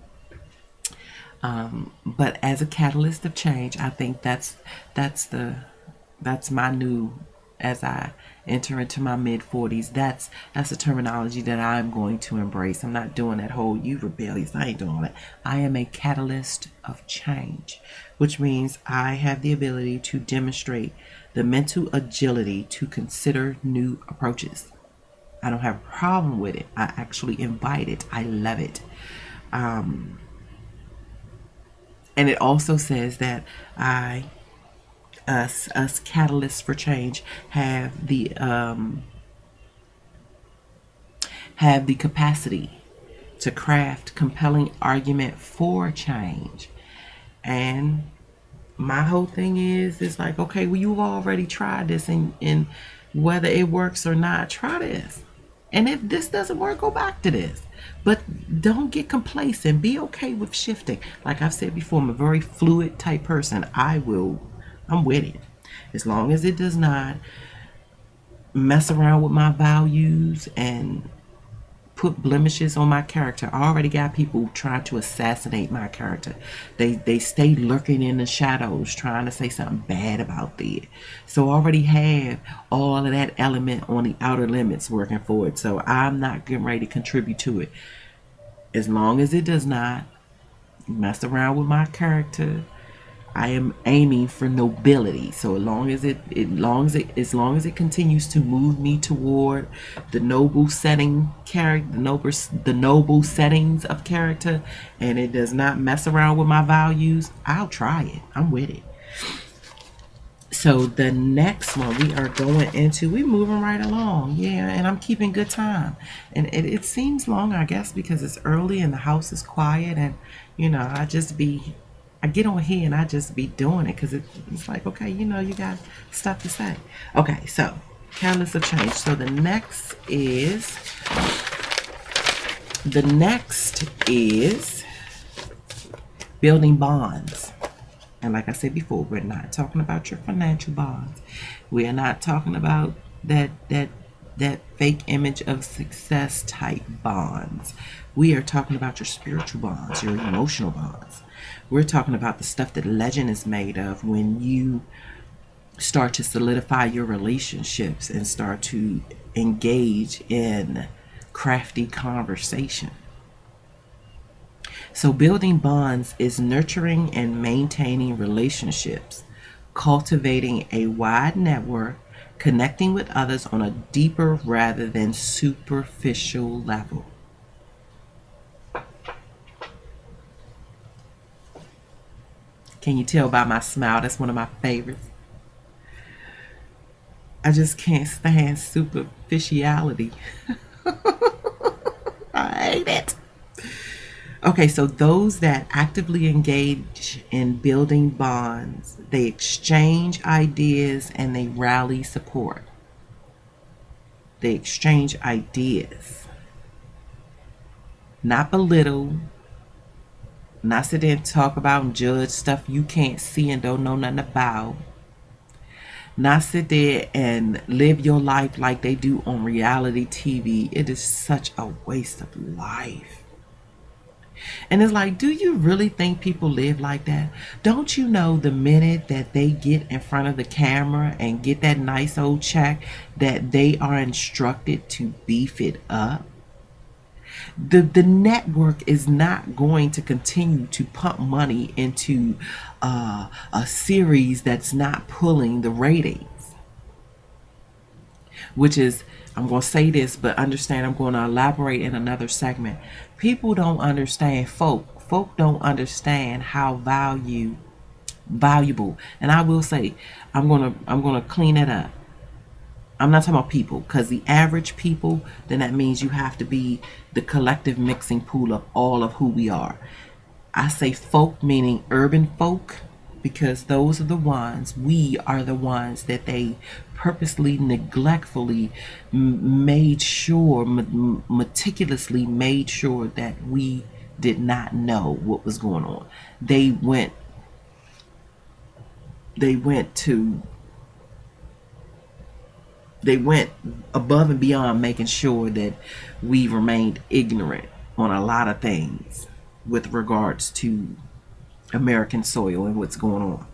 But as a catalyst of change, I think that's my new, as I enter into my mid 40s, that's the terminology that I'm going to embrace. I'm not doing that whole you rebellious. I ain't doing that. I am a catalyst of change, which means I have the ability to demonstrate the mental agility to consider new approaches. I don't have a problem with it. I actually invite it. I love it. And it also says that us catalysts for change have the capacity to craft compelling argument for change. And my whole thing is, it's like, okay, well, you've already tried this, and whether it works or not, try this. And if this doesn't work, go back to this. But don't get complacent. Be okay with shifting. Like I've said before, I'm a very fluid type person. I'm with it. As long as it does not mess around with my values and put blemishes on my character. I already got people trying to assassinate my character. They stay lurking in the shadows trying to say something bad about it. So I already have all of that element on the outer limits working for it. So I'm not getting ready to contribute to it. As long as it does not mess around with my character, I am aiming for nobility. So as long as it continues to move me toward the noble setting character, the noble settings of character, and it does not mess around with my values, I'll try it. I'm with it. So the next one we're moving right along. Yeah, and I'm keeping good time. And it seems long, I guess, because it's early and the house is quiet, and I get on here and I just be doing it because it's like, okay, you got stuff to say. Okay, so catalyst of change. So the next is building bonds. And like I said before, we're not talking about your financial bonds. We are not talking about that fake image of success type bonds. We are talking about your spiritual bonds, your emotional bonds. We're talking about the stuff that legend is made of when you start to solidify your relationships and start to engage in crafty conversation. So, building bonds is nurturing and maintaining relationships, cultivating a wide network, connecting with others on a deeper rather than superficial level. Can you tell by my smile? That's one of my favorites. I just can't stand superficiality. I hate it. Okay, so those that actively engage in building bonds, they exchange ideas and they rally support. They exchange ideas, not belittle, not sit there and talk about and judge stuff you can't see and don't know nothing about. Not sit there and live your life like they do on reality TV. It is such a waste of life. And it's like, do you really think people live like that? Don't you know the minute that they get in front of the camera and get that nice old check that they are instructed to beef it up? The network is not going to continue to pump money into a series that's not pulling the ratings. Which is, I'm going to say this, but understand I'm going to elaborate in another segment. People don't understand folk don't understand how valuable. And I will say, I'm gonna clean it up. I'm not talking about people, because the average people, then that means you have to be the collective mixing pool of all of who we are. I say folk meaning urban folk, because those are the ones, we are the ones that they purposely, neglectfully made sure, meticulously made sure that we did not know what was going on. They went above and beyond making sure that we remained ignorant on a lot of things with regards to American soil and what's going on.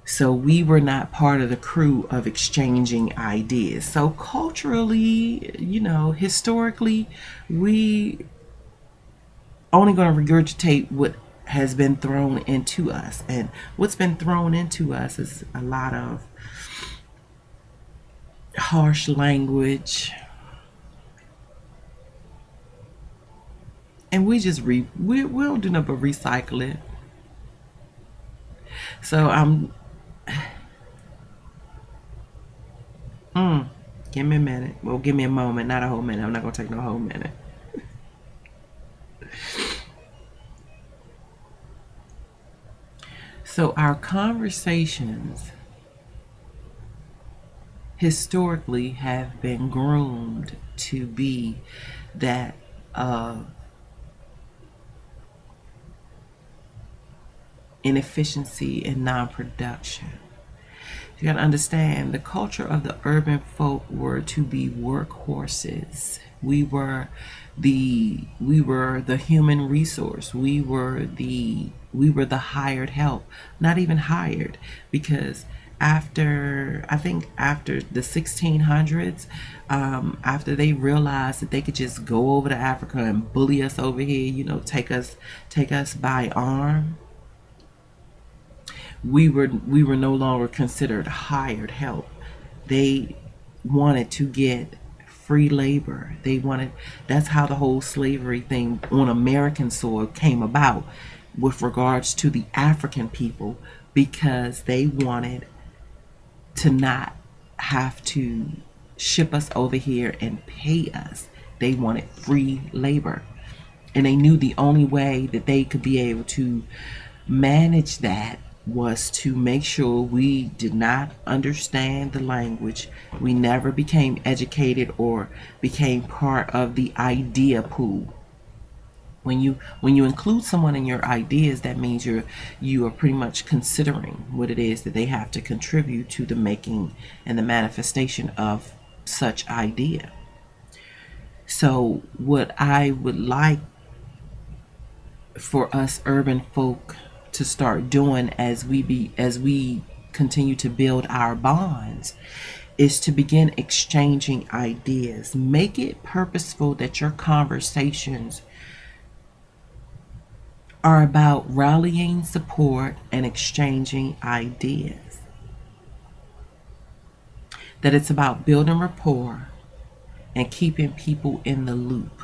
So we were not part of the crew of exchanging ideas. So culturally, historically, we only going to regurgitate what has been thrown into us. And what's been thrown into us is a lot of harsh language. And we just we'll do nothing but recycle it. So give me a minute. Well, give me a moment, not a whole minute. I'm not gonna take no whole minute. So our conversations historically have been groomed to be that inefficiency and non-production. You gotta understand, the culture of the urban folk were to be workhorses. We were the human resource. We were the hired help. Not even hired, because after the 1600s, after they realized that they could just go over to Africa and bully us over here, take us by arm. We were no longer considered hired help. They wanted to get free labor. That's how the whole slavery thing on American soil came about with regards to the African people, because they wanted to not have to ship us over here and pay us. They wanted free labor. And they knew the only way that they could be able to manage that was to make sure we did not understand the language. We never became educated or became part of the idea pool. When you include someone in your ideas, that means you are pretty much considering what it is that they have to contribute to the making and the manifestation of such idea. So what I would like for us urban folk to start doing as we continue to build our bonds is to begin exchanging ideas. Make it purposeful that your conversations are about rallying support and exchanging ideas. That it's about building rapport and keeping people in the loop.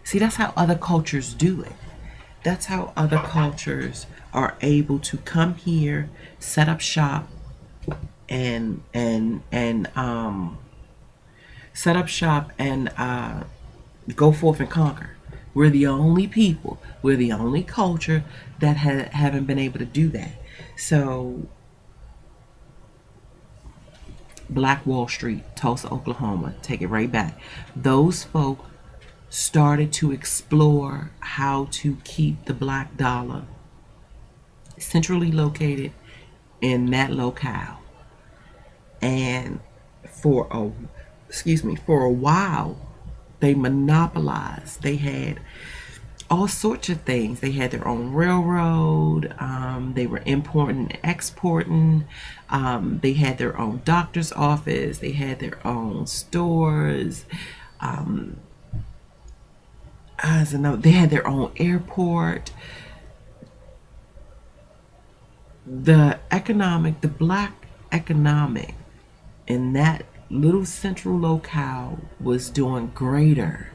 See, that's how other cultures do it. That's how other cultures are able to come here, set up shop, and set up shop and go forth and conquer. We're the only people, we're the only culture that haven't been able to do that. So, Black Wall Street, Tulsa, Oklahoma, take it right back. Those folk started to explore how to keep the black dollar centrally located in that locale. And for a while, they monopolized. They had all sorts of things. They had their own railroad. They were importing and exporting. They had their own doctor's office. They had their own stores. They had their own airport. The black economic in that little central locale was doing greater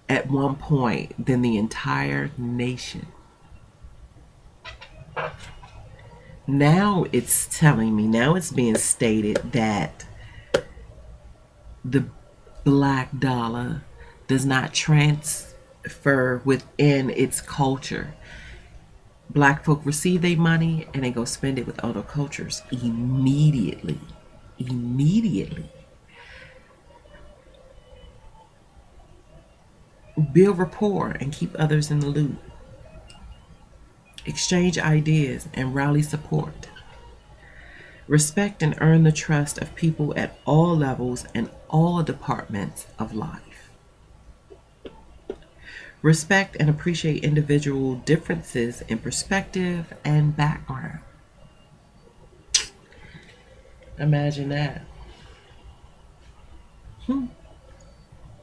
at one point than the entire nation. Now it's being stated that the black dollar does not transfer within its culture. Black folk receive their money and they go spend it with other cultures immediately. Build rapport and keep others in the loop. Exchange ideas and rally support. Respect and earn the trust of people at all levels and all departments of life. Respect and appreciate individual differences in perspective and background. Imagine that.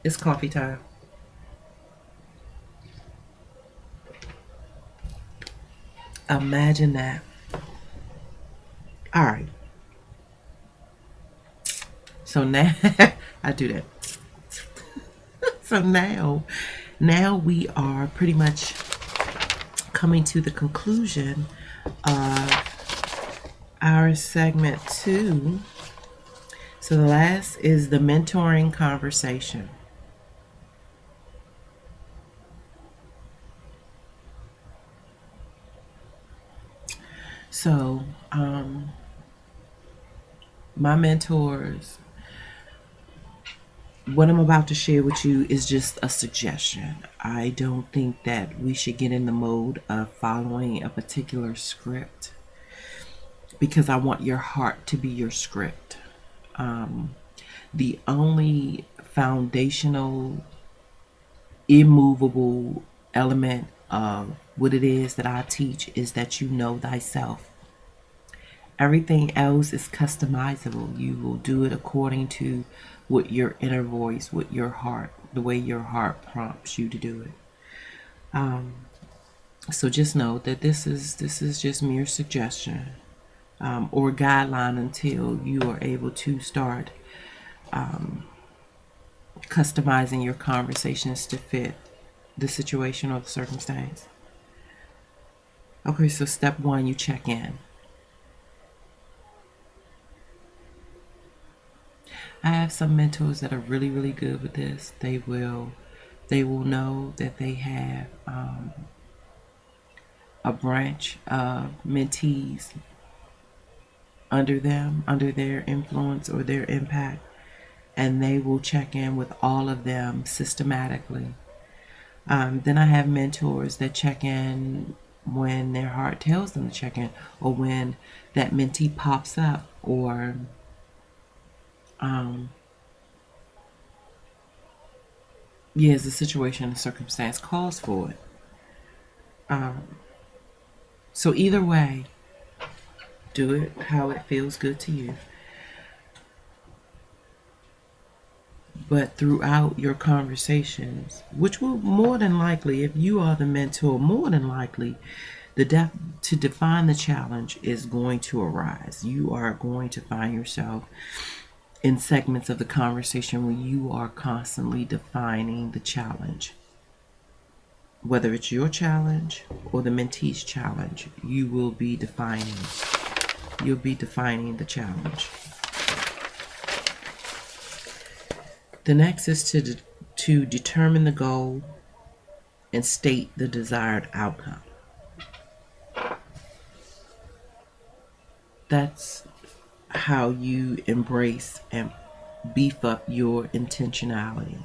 It's coffee time. Imagine that. All right. So now I do that. So now we are pretty much coming to the conclusion of our segment 2. So the last is the mentoring conversation. So, my mentors, what I'm about to share with you is just a suggestion. I don't think that we should get in the mode of following a particular script because I want your heart to be your script. The only foundational, immovable element of what it is that I teach is that you know thyself. Everything else is customizable. You will do it according to what your inner voice, what your heart, the way your heart prompts you to do it. So just know that this is just mere suggestion or guideline until you are able to start customizing your conversations to fit the situation or the circumstance. Okay, so step 1, you check in. I have some mentors that are really, really good with this. They will know that they have a branch of mentees under them, under their influence or their impact, and they will check in with all of them systematically. Then I have mentors that check in when their heart tells them to check in, or when that mentee pops up, or as the situation and circumstance calls for it. So either way, Do it how it feels good to you. But throughout your conversations, which will more than likely, if you are the mentor, more than likely, to define the challenge is going to arise. You are going to find yourself in segments of the conversation where you are constantly defining the challenge. Whether it's your challenge or the mentee's challenge, you'll be defining the challenge. The next is to determine the goal and state the desired outcome. That's how you embrace and beef up your intentionality.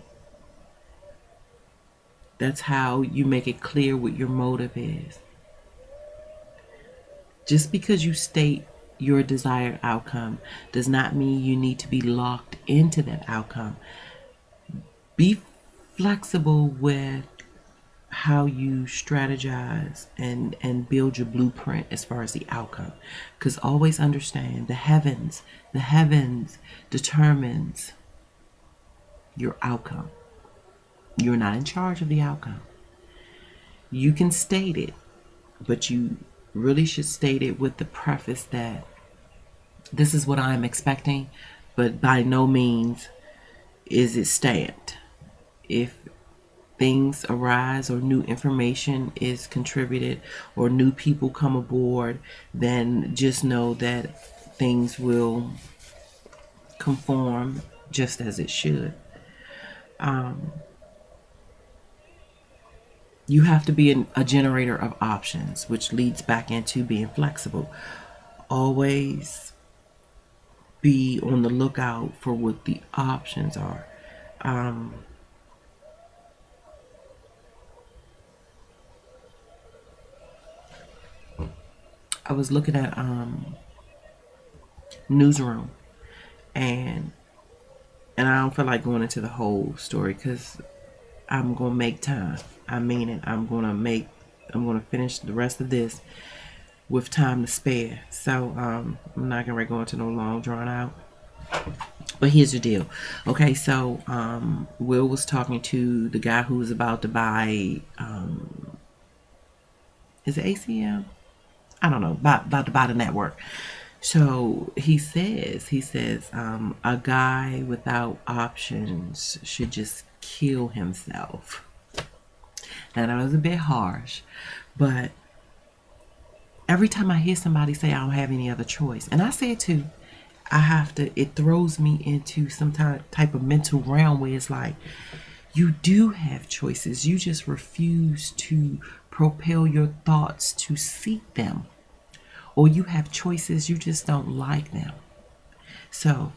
That's how you make it clear what your motive is. Just because you state your desired outcome does not mean you need to be locked into that outcome. Be flexible with how you strategize and build your blueprint as far as the outcome. Because always understand the heavens determines your outcome. You're not in charge of the outcome. You can state it, but you really should state it with the preface that this is what I'm expecting, but by no means is it stamped. If things arise or new information is contributed or new people come aboard, then just know that things will conform just as it should. You have to be a generator of options, which leads back into being flexible. Always be on the lookout for what the options are. I was looking at Newsroom, and I don't feel like going into the whole story because I'm gonna make time. I mean it. I'm gonna finish the rest of this with time to spare. So I'm not gonna go into no long drawn out. But here's the deal. Okay, so Will was talking to the guy who was about to buy. Is it ACM? I don't know. About to buy the network. So he says, a guy without options should just kill himself. Now that was a bit harsh, but every time I hear somebody say I don't have any other choice, and I say it too, it throws me into some type of mental realm where it's like, you do have choices. You just refuse to propel your thoughts to seek them. Or you have choices, you just don't like them. So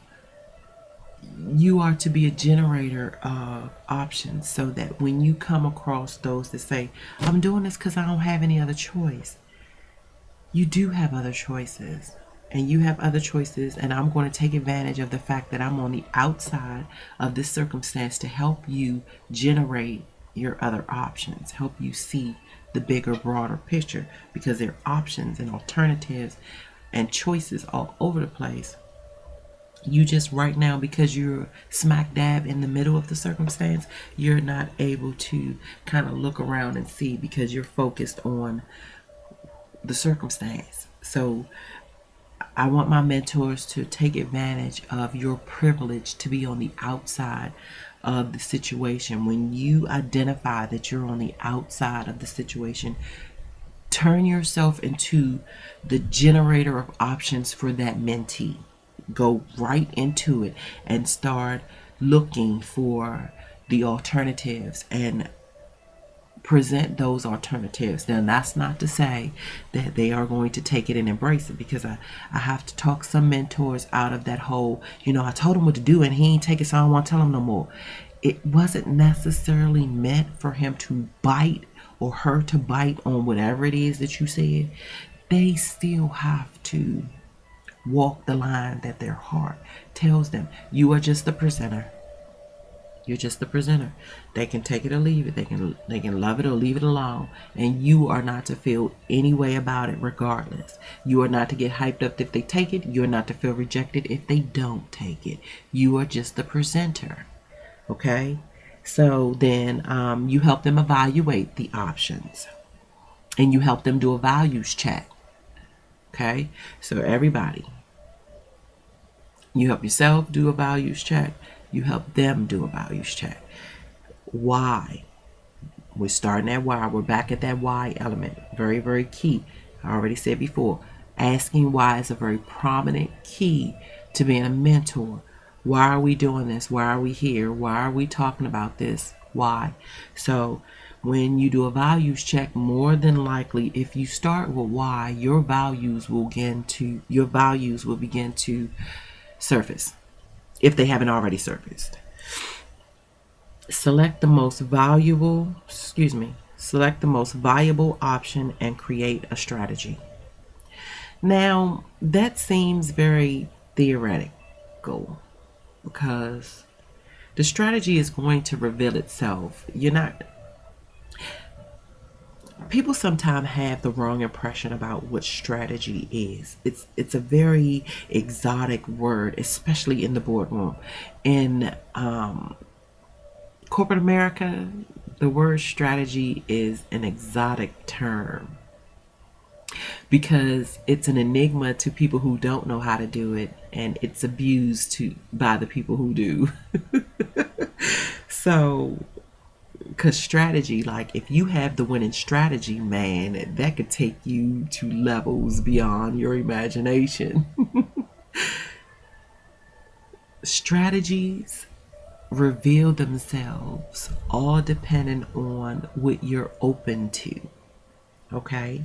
you are to be a generator of options so that when you come across those that say, I'm doing this because I don't have any other choice, you do have other choices. And you have other choices, and I'm going to take advantage of the fact that I'm on the outside of this circumstance to help you generate your other options, help you see the bigger, broader picture, because there are options and alternatives and choices all over the place. You just right now, because you're smack dab in the middle of the circumstance, you're not able to kind of look around and see because you're focused on the circumstance. So I want my mentors to take advantage of your privilege to be on the outside of the situation. When you identify that you're on the outside of the situation, turn yourself into the generator of options for that mentee. Go right into it and start looking for the alternatives and present those alternatives. Now, that's not to say that they are going to take it and embrace it, because I have to talk some mentors out of that whole, I told him what to do and he ain't take it, so I don't want to tell him no more. It wasn't necessarily meant for him to bite or her to bite on whatever it is that you said. They still have to walk the line that their heart tells them. You are just the presenter. You're just the presenter. They can take it or leave it. They can love it or leave it alone. And you are not to feel any way about it regardless. You are not to get hyped up if they take it. You are not to feel rejected if they don't take it. You are just the presenter. Okay? So then you help them evaluate the options. And you help them do a values check. Okay? So everybody, you help yourself do a values check. You help them do a values check. Why? We're starting at why. We're back at that why element. Very, very key. I already said before, asking why is a very prominent key to being a mentor. Why are we doing this? Why are we here? Why are we talking about this? Why? So when you do a values check, more than likely, if you start with why, your values will begin to surface, if they haven't already surfaced. Select the most valuable option and create a strategy. Now, that seems very theoretical because the strategy is going to reveal itself. People sometimes have the wrong impression about what strategy is. It's a very exotic word, especially in the boardroom. In corporate America, the word strategy is an exotic term because it's an enigma to people who don't know how to do it, and it's abused by the people who do. So, because strategy, like if you have the winning strategy, man, that could take you to levels beyond your imagination. Strategies reveal themselves all depending on what you're open to. Okay?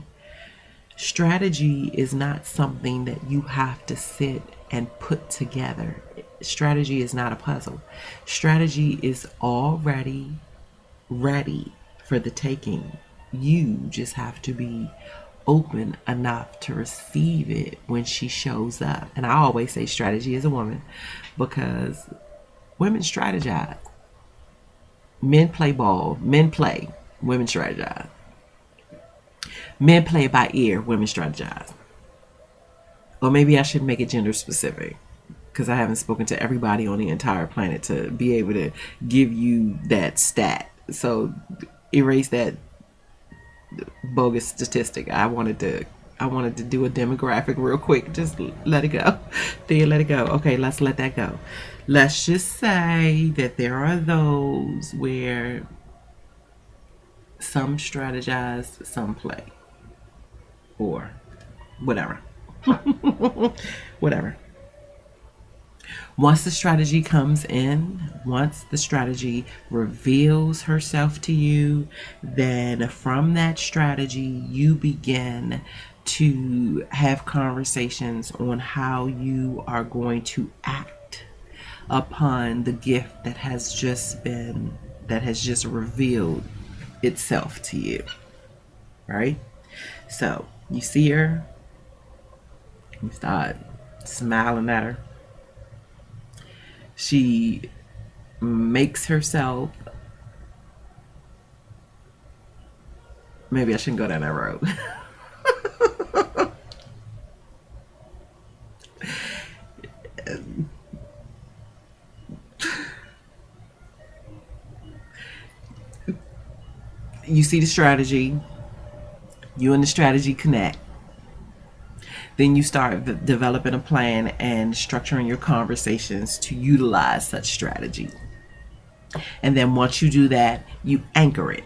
Strategy is not something that you have to sit and put together. Strategy is not a puzzle. Strategy is already ready for the taking. You just have to be open enough to receive it when she shows up. And I always say strategy is a woman because women strategize. Men play ball. Men play. Women strategize. Men play by ear. Women strategize. Or maybe I should make it gender specific because I haven't spoken to everybody on the entire planet to be able to give you that stat. So erase that bogus statistic. I wanted to do a demographic real quick. Just let it go. There, let it go. Okay, let's let that go. Let's just say that there are those where some strategize, some play, or whatever. Whatever. Once the strategy comes in, once the strategy reveals herself to you, then from that strategy, you begin to have conversations on how you are going to act upon the gift that has just revealed itself to you. Right? So you see her, you start smiling at her. She makes herself, maybe I shouldn't go down that road. You see the strategy, you and the strategy connect. Then you start developing a plan and structuring your conversations to utilize such strategy. And then once you do that, you anchor it.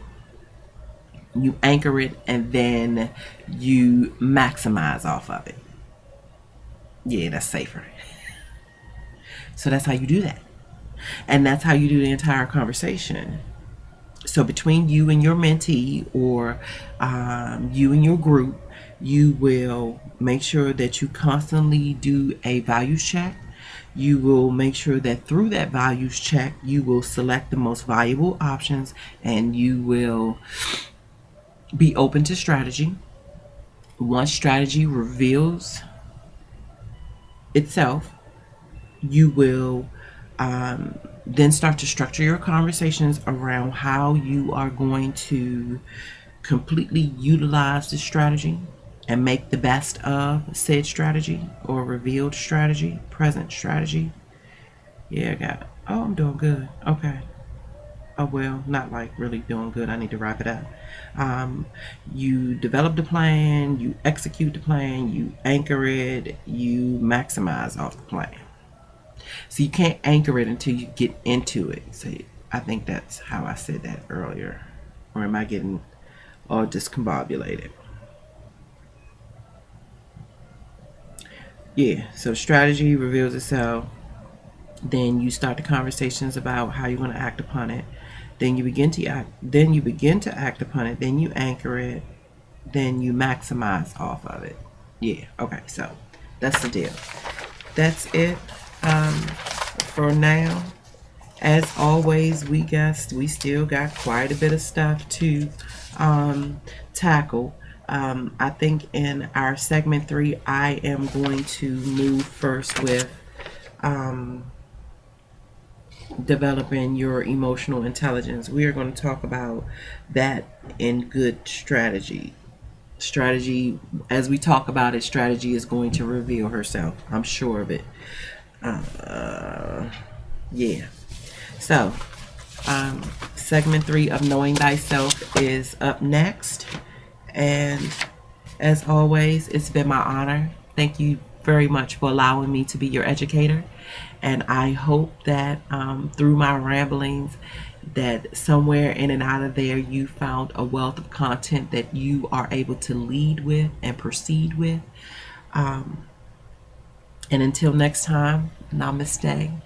You anchor it and then you maximize off of it. Yeah, that's safer. So that's how you do that. And that's how you do the entire conversation. So between you and your mentee or you and your group, you will make sure that you constantly do a values check. You will make sure that through that values check, you will select the most valuable options and you will be open to strategy. Once strategy reveals itself, you will Then start to structure your conversations around how you are going to completely utilize the strategy and make the best of said strategy or revealed strategy, present strategy. Yeah, I got it. Oh, I'm doing good. Okay. Oh, well, not like really doing good. I need to wrap it up. You develop the plan, you execute the plan, you anchor it, you maximize off the plan. So you can't anchor it until you get into it. So I think that's how I said that earlier. Or am I getting all discombobulated? Yeah, so strategy reveals itself. Then you start the conversations about how you're going to act upon it. Then you begin to act. Then you begin to act upon it. Then you anchor it. Then you maximize off of it. Yeah. Okay. So that's the deal. That's it for now. As always, we still got quite a bit of stuff to tackle. I think in our segment 3, I am going to move first with developing your emotional intelligence. We are going to talk about that in good strategy. Strategy, as we talk about it, strategy is going to reveal herself. I'm sure of it. Yeah. So, segment 3 of Knowing Thyself is up next. And as always, it's been my honor. Thank you very much for allowing me to be your educator. And I hope that through my ramblings, that somewhere in and out of there, you found a wealth of content that you are able to lead with and proceed with. And until next time, namaste.